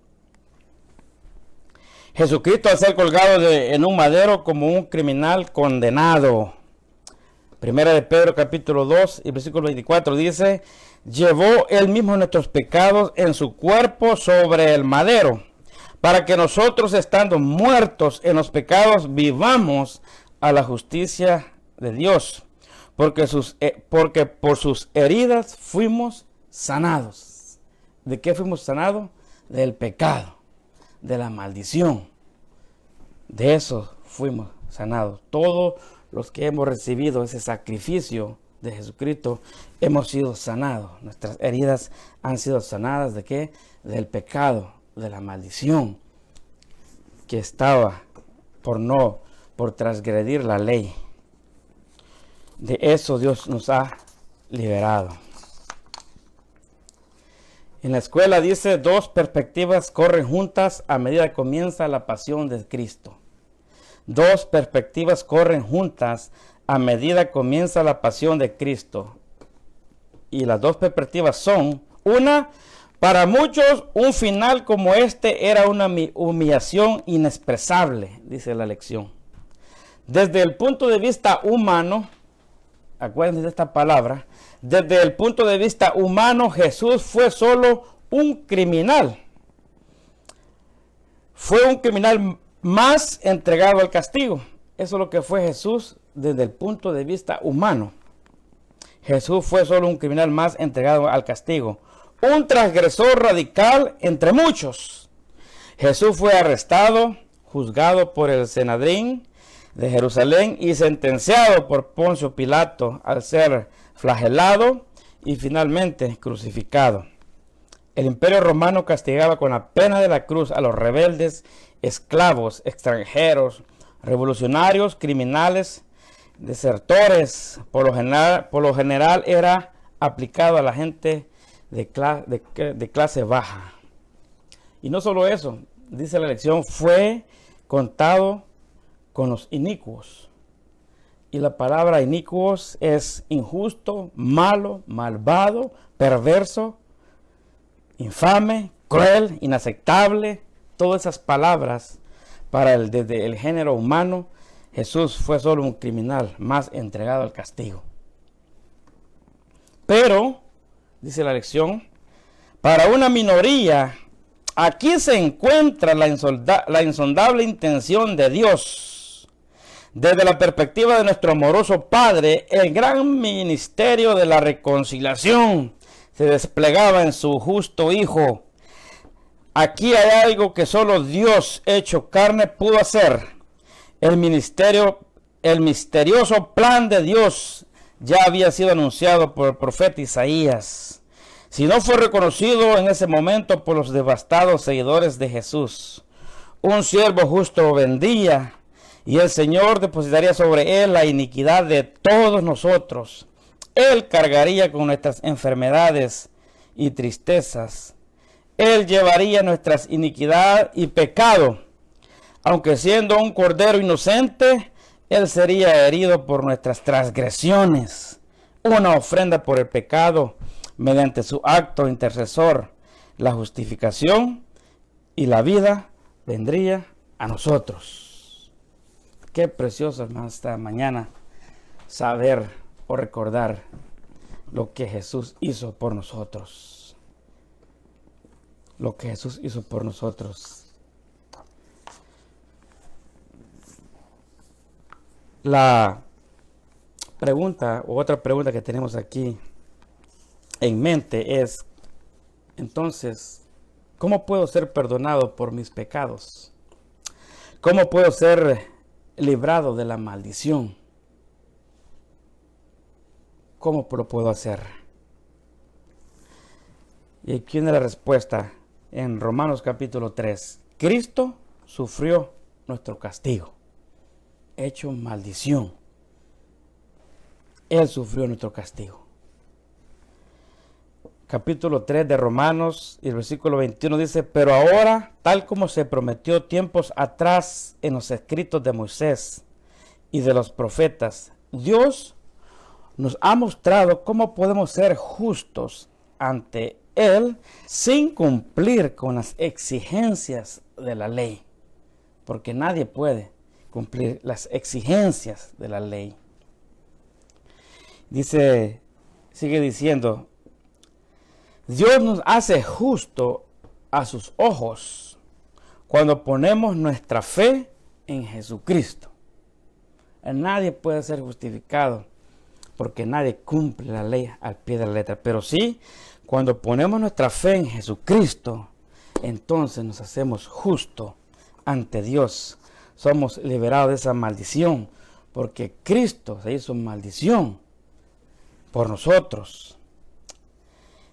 Jesucristo, al ser colgado en un madero como un criminal condenado. Primera de Pedro capítulo 2 y versículo 24 dice: llevó él mismo nuestros pecados en su cuerpo sobre el madero, para que nosotros, estando muertos en los pecados, vivamos a la justicia de Dios. Porque por sus heridas fuimos sanados. ¿De qué fuimos sanados? Del pecado, de la maldición. De eso fuimos sanados. Todos los que hemos recibido ese sacrificio de Jesucristo hemos sido sanados. Nuestras heridas han sido sanadas. ¿De qué? Del pecado, de la maldición que estaba por transgredir la ley. De eso Dios nos ha liberado. En la escuela dice: dos perspectivas corren juntas a medida que comienza la pasión de Cristo. Dos perspectivas corren juntas a medida que comienza la pasión de Cristo. Y las dos perspectivas son: una, para muchos un final como este era una humillación inexpresable, dice la lección. Desde el punto de vista humano, acuérdense de esta palabra, desde el punto de vista humano, Jesús fue solo un criminal. Fue un criminal más entregado al castigo. Eso es lo que fue Jesús desde el punto de vista humano. Jesús fue solo un criminal más entregado al castigo. Un transgresor radical entre muchos. Jesús fue arrestado, juzgado por el Sanedrín de Jerusalén y sentenciado por Poncio Pilato al ser flagelado y finalmente crucificado. El Imperio Romano castigaba con la pena de la cruz a los rebeldes, esclavos, extranjeros, revolucionarios, criminales, desertores. Por lo general era aplicado a la gente de clase baja. Y no solo eso, dice la lección, fue contado con los inicuos. Y la palabra inicuos es injusto, malo, malvado, perverso, infame, cruel, inaceptable. Todas esas palabras desde el género humano. Jesús fue solo un criminal más entregado al castigo. Pero, dice la lección, para una minoría, aquí se encuentra la insondable intención de Dios. Desde la perspectiva de nuestro amoroso Padre, el gran ministerio de la reconciliación se desplegaba en su justo Hijo. Aquí hay algo que solo Dios hecho carne pudo hacer. El misterioso plan de Dios ya había sido anunciado por el profeta Isaías. Si no fue reconocido en ese momento por los devastados seguidores de Jesús, un siervo justo vendría y el Señor depositaría sobre él la iniquidad de todos nosotros. Él cargaría con nuestras enfermedades y tristezas. Él llevaría nuestras iniquidad y pecado. Aunque siendo un cordero inocente, él sería herido por nuestras transgresiones. Una ofrenda por el pecado mediante su acto intercesor. La justificación y la vida vendría a nosotros. Qué precioso, hermano, esta mañana saber o recordar lo que Jesús hizo por nosotros. Lo que Jesús hizo por nosotros. La pregunta o otra pregunta que tenemos aquí en mente es, entonces, ¿cómo puedo ser perdonado por mis pecados? ¿Cómo puedo ser librado de la maldición? ¿Cómo lo puedo hacer? Y aquí viene la respuesta en Romanos capítulo 3. Cristo sufrió nuestro castigo, hecho maldición. Él sufrió nuestro castigo. Capítulo 3 de Romanos y el versículo 21 dice: pero ahora, tal como se prometió tiempos atrás en los escritos de Moisés y de los profetas, Dios nos ha mostrado cómo podemos ser justos ante Él sin cumplir con las exigencias de la ley, porque nadie puede cumplir las exigencias de la ley. Sigue diciendo: Dios nos hace justo a sus ojos cuando ponemos nuestra fe en Jesucristo. Nadie puede ser justificado porque nadie cumple la ley al pie de la letra. Pero sí, cuando ponemos nuestra fe en Jesucristo, entonces nos hacemos justos ante Dios. Somos liberados de esa maldición porque Cristo se hizo maldición por nosotros.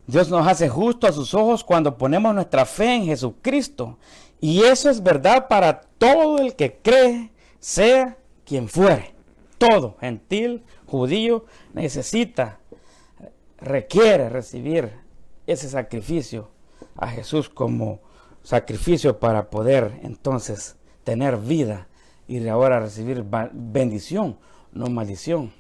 Dios nos hace justo a sus ojos cuando ponemos nuestra fe en Jesucristo. Y eso es verdad para todo el que cree, sea quien fuere. Todo, gentil, judío, requiere recibir ese sacrificio a Jesús como sacrificio para poder entonces tener vida y ahora recibir bendición, no maldición.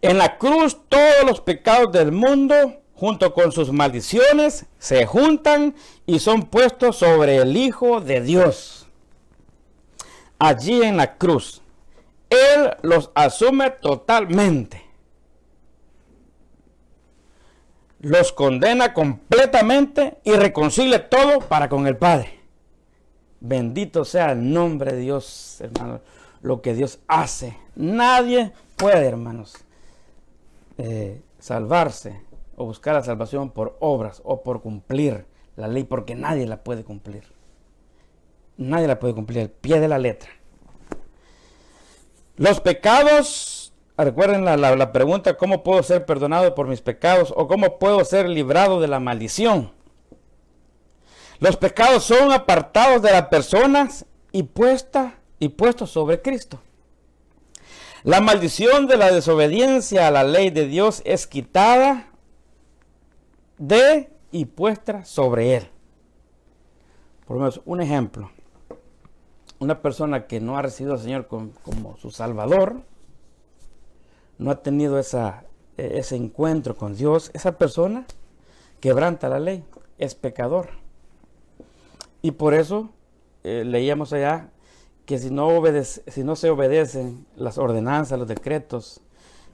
En la cruz todos los pecados del mundo, junto con sus maldiciones, se juntan y son puestos sobre el Hijo de Dios. Allí en la cruz, Él los asume totalmente. Los condena completamente y reconcilia todo para con el Padre. Bendito sea el nombre de Dios, hermanos. Lo que Dios hace. Nadie puede, hermanos, salvarse o buscar la salvación por obras o por cumplir la ley, porque nadie la puede cumplir. Nadie la puede cumplir al pie de la letra. Los pecados, recuerden la pregunta: ¿cómo puedo ser perdonado por mis pecados? O ¿cómo puedo ser librado de la maldición? Los pecados son apartados de las personas y puestos sobre Cristo. La maldición de la desobediencia a la ley de Dios es quitada de y puesta sobre Él. Por lo menos un ejemplo. Una persona que no ha recibido al Señor como su Salvador, no ha tenido ese encuentro con Dios, esa persona quebranta la ley, es pecador. Y por eso leíamos allá que si no se obedecen las ordenanzas, los decretos,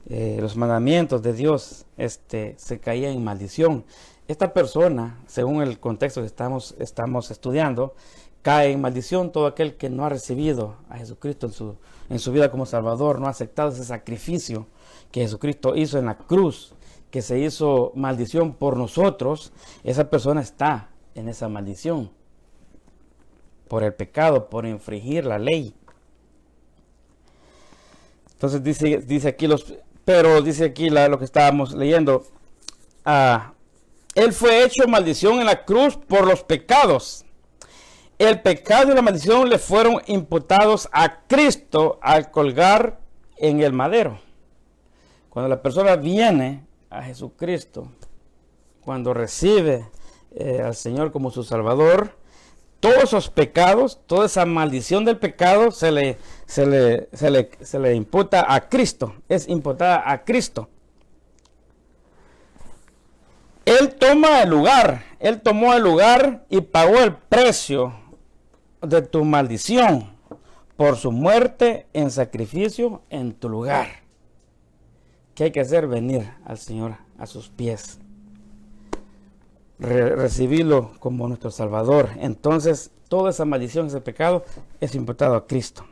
los mandamientos de Dios, se caía en maldición. Esta persona, según el contexto que estamos estudiando, cae en maldición todo aquel que no ha recibido a Jesucristo en su vida como Salvador, no ha aceptado ese sacrificio que Jesucristo hizo en la cruz, que se hizo maldición por nosotros. Esa persona está en esa maldición por el pecado, por infringir la ley. Entonces dice aquí lo que estábamos leyendo. Él fue hecho maldición en la cruz por los pecados. El pecado y la maldición le fueron imputados a Cristo al colgar en el madero. Cuando la persona viene a Jesucristo, cuando recibe al Señor como su Salvador, todos esos pecados, toda esa maldición del pecado se le imputa a Cristo, es imputada a Cristo. Él tomó el lugar y pagó el precio de tu maldición por su muerte en sacrificio en tu lugar. ¿Qué hay que hacer? Venir al Señor a sus pies. Recibirlo como nuestro Salvador. Entonces toda esa maldición, ese pecado es imputado a Cristo.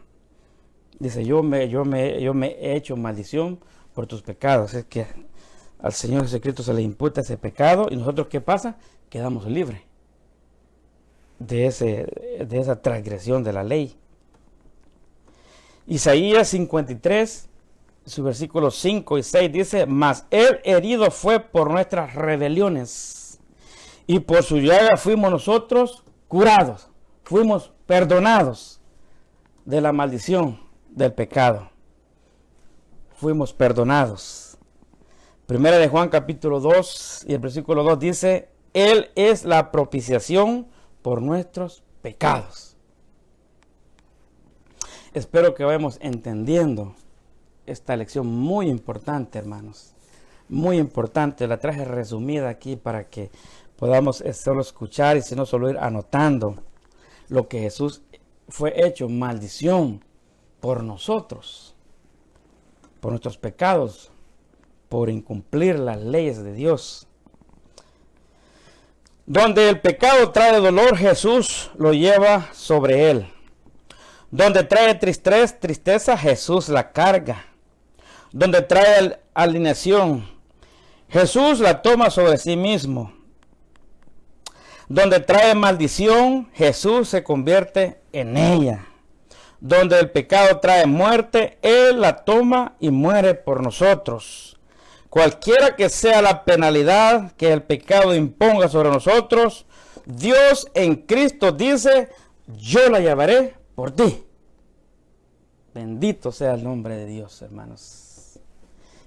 Dice: yo me he hecho maldición por tus pecados. Es que al Señor Jesucristo se le imputa ese pecado, y nosotros, ¿qué pasa? Quedamos libres de esa transgresión de la ley. Isaías 53, su versículo 5 y 6 dice, mas él herido fue por nuestras rebeliones, y por su llaga fuimos nosotros curados, fuimos perdonados de la maldición del pecado. Fuimos perdonados. Primera de Juan capítulo 2 y el versículo 2 dice, él es la propiciación por nuestros pecados. Espero que vayamos entendiendo esta lección muy importante, hermanos. Muy importante. La traje resumida aquí para que podamos solo escuchar y si no solo ir anotando lo que Jesús fue hecho maldición por nosotros, por nuestros pecados, por incumplir las leyes de Dios. Donde el pecado trae dolor, Jesús lo lleva sobre él. Donde trae tristeza, Jesús la carga. Donde trae alineación, Jesús la toma sobre sí mismo. Donde trae maldición, Jesús se convierte en ella. Donde el pecado trae muerte, Él la toma y muere por nosotros. Cualquiera que sea la penalidad que el pecado imponga sobre nosotros, Dios en Cristo dice, yo la llevaré por ti. Bendito sea el nombre de Dios, hermanos.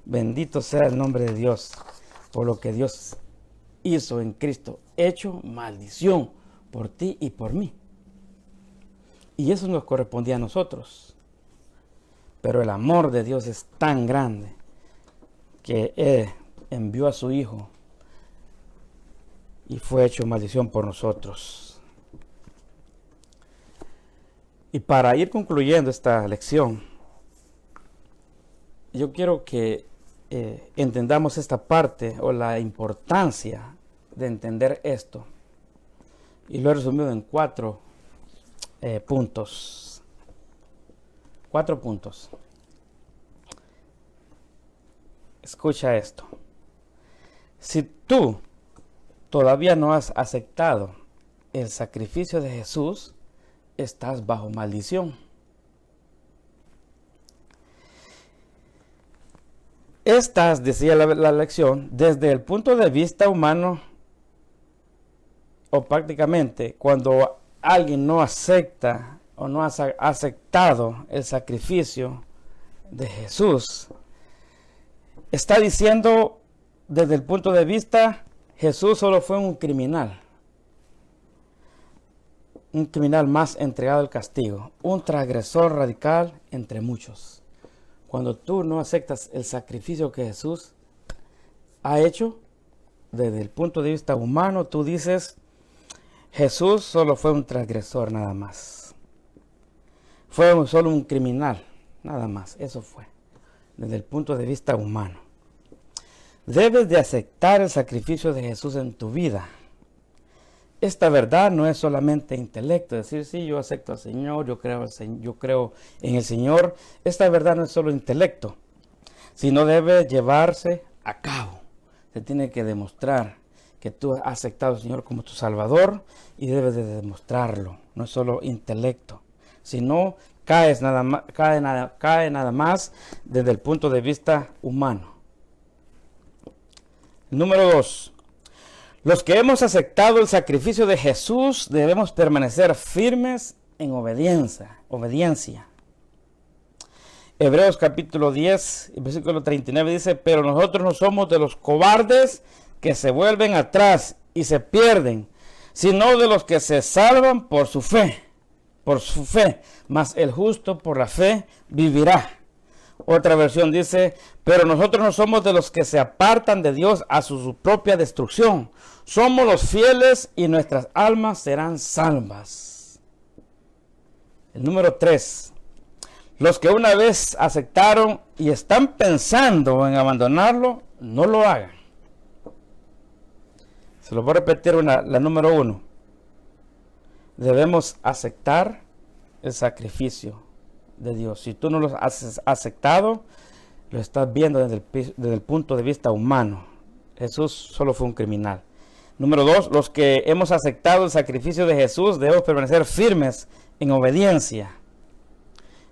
Bendito sea el nombre de Dios por lo que Dios hizo en Cristo, hecho maldición por ti y por mí. Y eso nos correspondía a nosotros. Pero el amor de Dios es tan grande que Él envió a su Hijo y fue hecho maldición por nosotros. Y para ir concluyendo esta lección, yo quiero que entendamos esta parte o la importancia de entender esto. Y lo he resumido en 4 puntos. 4 puntos. Escucha esto. Si tú todavía no has aceptado el sacrificio de Jesús, estás bajo maldición. Estas, decía la lección, desde el punto de vista humano, o prácticamente cuando alguien no acepta o no ha aceptado el sacrificio de Jesús, está diciendo desde el punto de vista, Jesús solo fue un criminal más entregado al castigo, un transgresor radical entre muchos. Cuando tú no aceptas el sacrificio que Jesús ha hecho, desde el punto de vista humano, tú dices, Jesús solo fue un transgresor nada más. Fue solo un criminal, nada más. Eso fue, desde el punto de vista humano. Debes de aceptar el sacrificio de Jesús en tu vida. Esta verdad no es solamente intelecto, decir, sí, yo acepto al Señor, yo creo en el Señor. Esta verdad no es solo intelecto, sino debe llevarse a cabo. Se tiene que demostrar que tú has aceptado al Señor como tu Salvador y debes de demostrarlo. No es solo intelecto, sino cae nada más desde el punto de vista humano. Número 2. Los que hemos aceptado el sacrificio de Jesús debemos permanecer firmes en obediencia. Hebreos capítulo 10, versículo 39 dice, pero nosotros no somos de los cobardes que se vuelven atrás y se pierden, sino de los que se salvan por su fe, mas el justo por la fe vivirá. Otra versión dice, pero nosotros no somos de los que se apartan de Dios a su propia destrucción. Somos los fieles y nuestras almas serán salvas. El número 3. Los que una vez aceptaron y están pensando en abandonarlo, no lo hagan. Se lo voy a repetir la número 1. Debemos aceptar el sacrificio de Dios. Si tú no lo has aceptado, lo estás viendo desde el punto de vista humano. Jesús solo fue un criminal. Número 2, los que hemos aceptado el sacrificio de Jesús debemos permanecer firmes en obediencia.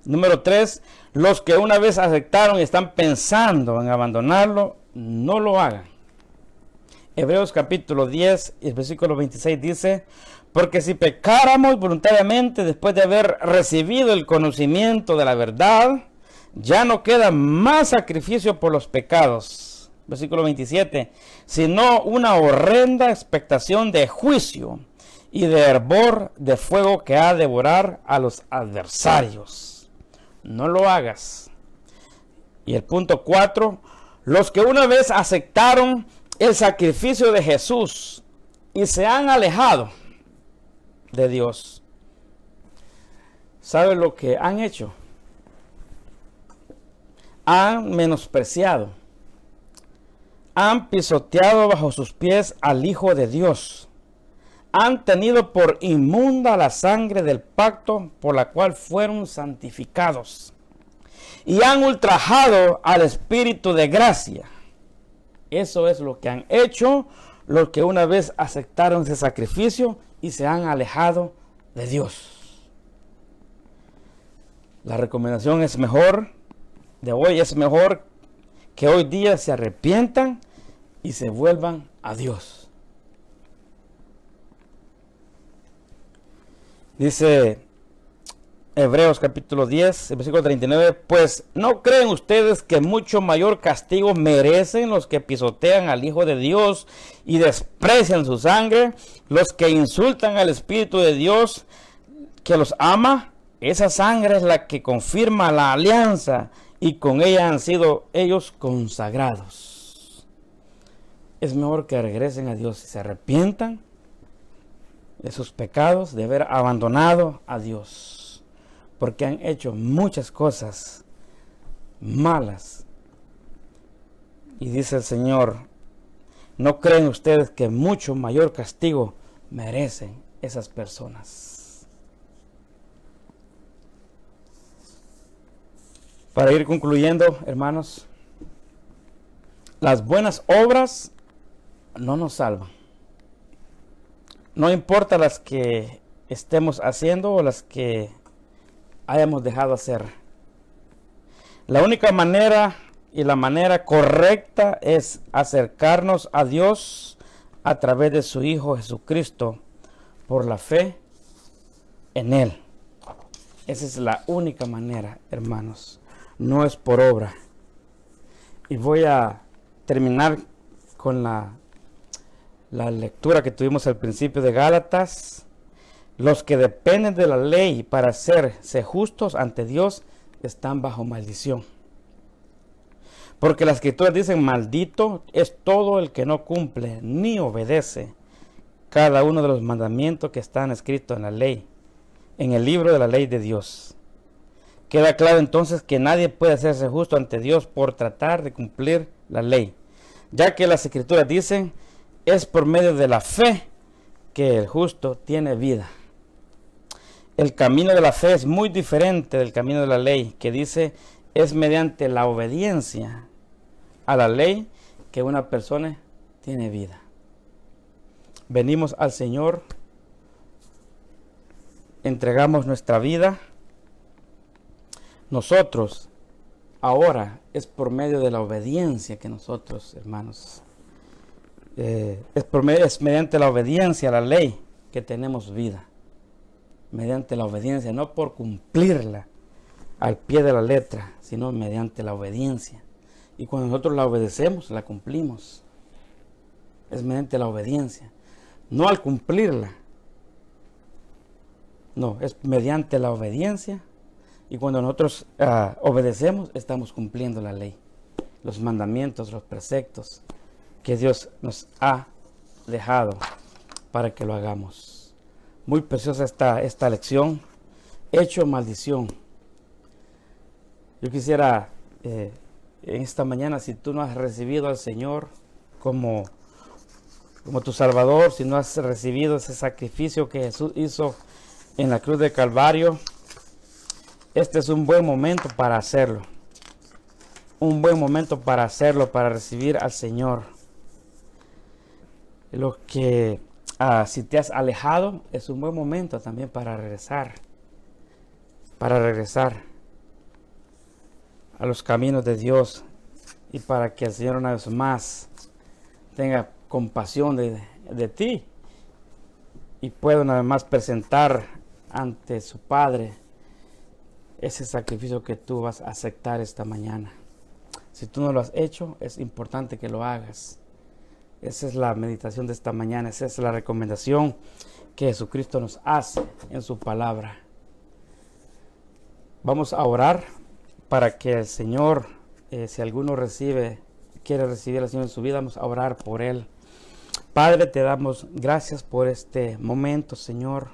Número 3, los que una vez aceptaron y están pensando en abandonarlo, no lo hagan. Hebreos capítulo 10, y el versículo 26 dice, porque si pecáramos voluntariamente después de haber recibido el conocimiento de la verdad, ya no queda más sacrificio por los pecados. Versículo 27, sino una horrenda expectación de juicio y de hervor de fuego que ha de devorar a los adversarios. No lo hagas. Y el punto 4, los que una vez aceptaron el sacrificio de Jesús y se han alejado de Dios, ¿sabe lo que han hecho? Han menospreciado, han pisoteado bajo sus pies al Hijo de Dios, han tenido por inmunda la sangre del pacto por la cual fueron santificados, y han ultrajado al Espíritu de gracia. Eso es lo que han hecho los que una vez aceptaron ese sacrificio y se han alejado de Dios. La recomendación es mejor, de hoy es mejor que hoy día se arrepientan y se vuelvan a Dios. Dice Hebreos capítulo 10, el versículo 39, pues ¿no creen ustedes que mucho mayor castigo merecen los que pisotean al Hijo de Dios y desprecian su sangre, los que insultan al Espíritu de Dios que los ama? Esa sangre es la que confirma la alianza y con ella han sido ellos consagrados. Es mejor que regresen a Dios y se arrepientan de sus pecados, de haber abandonado a Dios, porque han hecho muchas cosas malas. Y dice el Señor, ¿no creen ustedes que mucho mayor castigo merecen esas personas? Para ir concluyendo, hermanos, las buenas obras no nos salvan. No importa las que estemos haciendo o las que hayamos dejado hacer. La única manera y la manera correcta es acercarnos a Dios a través de su Hijo Jesucristo por la fe en Él. Esa es la única manera, hermanos. No es por obra. Y voy a terminar con la lectura que tuvimos al principio de Gálatas. Los que dependen de la ley para hacerse justos ante Dios están bajo maldición. Porque las escrituras dicen, maldito es todo el que no cumple ni obedece cada uno de los mandamientos que están escritos en la ley, en el libro de la ley de Dios. Queda claro entonces que nadie puede hacerse justo ante Dios por tratar de cumplir la ley, ya que las escrituras dicen, es por medio de la fe que el justo tiene vida. El camino de la fe es muy diferente del camino de la ley, que dice, es mediante la obediencia a la ley que una persona tiene vida. Venimos al Señor, entregamos nuestra vida. Nosotros, ahora, es por medio de la obediencia que nosotros, hermanos, es mediante la obediencia a la ley que tenemos vida. Mediante la obediencia, no por cumplirla al pie de la letra, sino mediante la obediencia. Y cuando nosotros la obedecemos, la cumplimos. Es mediante la obediencia, no al cumplirla. No, es mediante la obediencia. Y cuando nosotros obedecemos, estamos cumpliendo la ley, los mandamientos, los preceptos que Dios nos ha dejado para que lo hagamos. Muy preciosa esta lección. Hecho maldición. Yo quisiera en esta mañana, si tú no has recibido al Señor como tu Salvador, si no has recibido ese sacrificio que Jesús hizo en la cruz de Calvario, este es un buen momento para hacerlo. Un buen momento para hacerlo, para recibir al Señor. Lo que si te has alejado, es un buen momento también para regresar. Para regresar. a los caminos de Dios y para que el Señor una vez más tenga compasión de ti y pueda una vez más presentar ante su Padre ese sacrificio que tú vas a aceptar esta mañana. Si tú no lo has hecho, es importante que lo hagas. Esa es la meditación de esta mañana, esa es la recomendación que Jesucristo nos hace en su palabra. Vamos a orar para que el Señor, si alguno quiere recibir al Señor en su vida, vamos a orar por él. Padre, te damos gracias por este momento, Señor,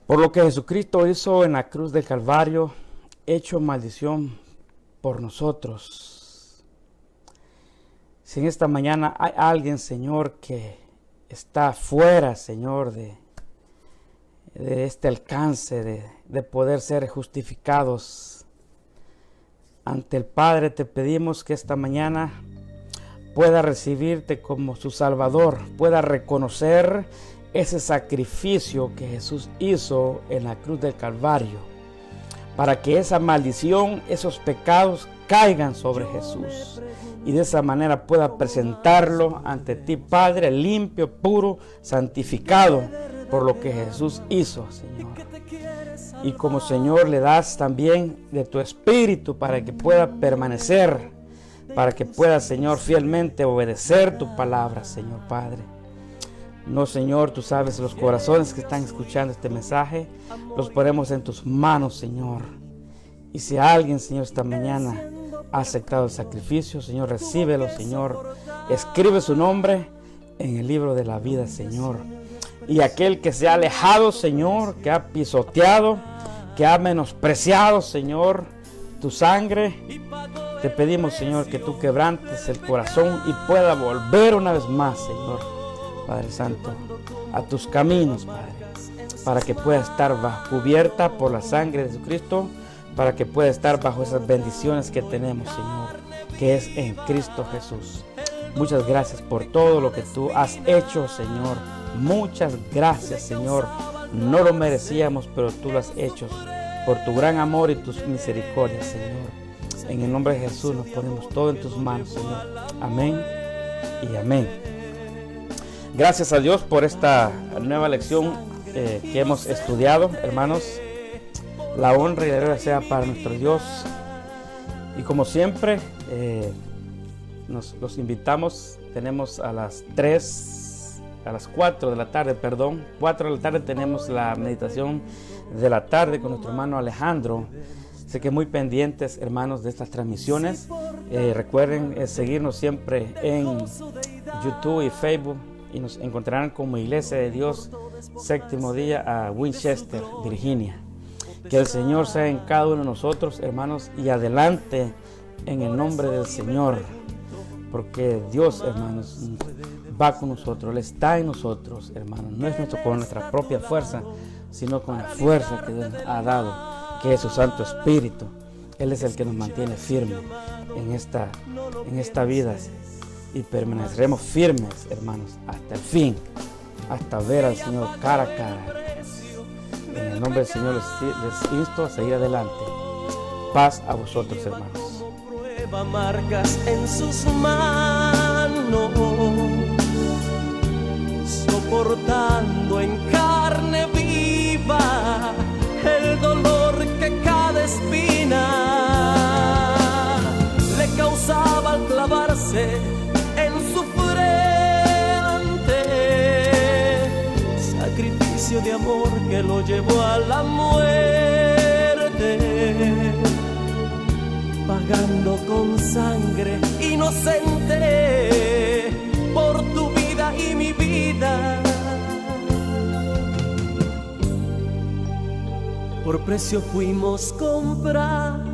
por lo que Jesucristo hizo en la cruz del Calvario, hecho maldición por nosotros. Si en esta mañana hay alguien, Señor, que está fuera, Señor, de este alcance de poder ser justificados ante el Padre, te pedimos que esta mañana pueda recibirte como su Salvador, pueda reconocer ese sacrificio que Jesús hizo en la cruz del Calvario, para que esa maldición, esos pecados caigan sobre Jesús y de esa manera pueda presentarlo ante ti, Padre, limpio, puro, santificado por lo que Jesús hizo, Señor. Y como Señor le das también de tu Espíritu para que pueda permanecer, para que pueda, Señor, fielmente obedecer tu palabra, Señor Padre. No, Señor, tú sabes los corazones que están escuchando este mensaje, los ponemos en tus manos, Señor. Y si alguien, Señor, esta mañana ha aceptado el sacrificio, Señor, recíbelo, Señor. Escribe su nombre en el libro de la vida, Señor. Y aquel que se ha alejado, Señor, que ha pisoteado, que ha menospreciado, Señor, tu sangre, te pedimos, Señor, que tú quebrantes el corazón y pueda volver una vez más, Señor, Padre Santo, a tus caminos, Padre, para que pueda estar cubierta por la sangre de Jesucristo, para que pueda estar bajo esas bendiciones que tenemos, Señor, que es en Cristo Jesús. Muchas gracias por todo lo que tú has hecho, Señor. Muchas gracias, Señor. No lo merecíamos, pero tú lo has hecho por tu gran amor y tus misericordias, Señor. En el nombre de Jesús nos ponemos todo en tus manos, Señor. Amén y amén. Gracias a Dios por esta nueva lección que hemos estudiado, hermanos. La honra y la gloria sea para nuestro Dios. Y como siempre, los invitamos. Tenemos a las 4 de la tarde, 4 de la tarde tenemos la meditación de la tarde con nuestro hermano Alejandro. Sé que muy pendientes, hermanos, de estas transmisiones. Recuerden seguirnos siempre en YouTube y Facebook y nos encontrarán como Iglesia de Dios Séptimo Día a Winchester, Virginia. Que el Señor sea en cada uno de nosotros, hermanos, y adelante en el nombre del Señor, porque Dios, hermanos, va con nosotros, Él está en nosotros, hermanos. No es con nuestra propia fuerza, sino con la fuerza que Dios nos ha dado, que es su Santo Espíritu. Él es el que nos mantiene firmes en esta vida y permaneceremos firmes, hermanos, hasta el fin, hasta ver al Señor cara a cara. En el nombre del Señor les insto a seguir adelante. Paz a vosotros, hermanos. Prueba marcas en sus manos, soportando en carne viva el dolor que cada espina le causaba al clavarse en su frente. Sacrificio de amor que lo llevó a la muerte, pagando con sangre inocente por tu vida y mi vida. Por precio fuimos comprados,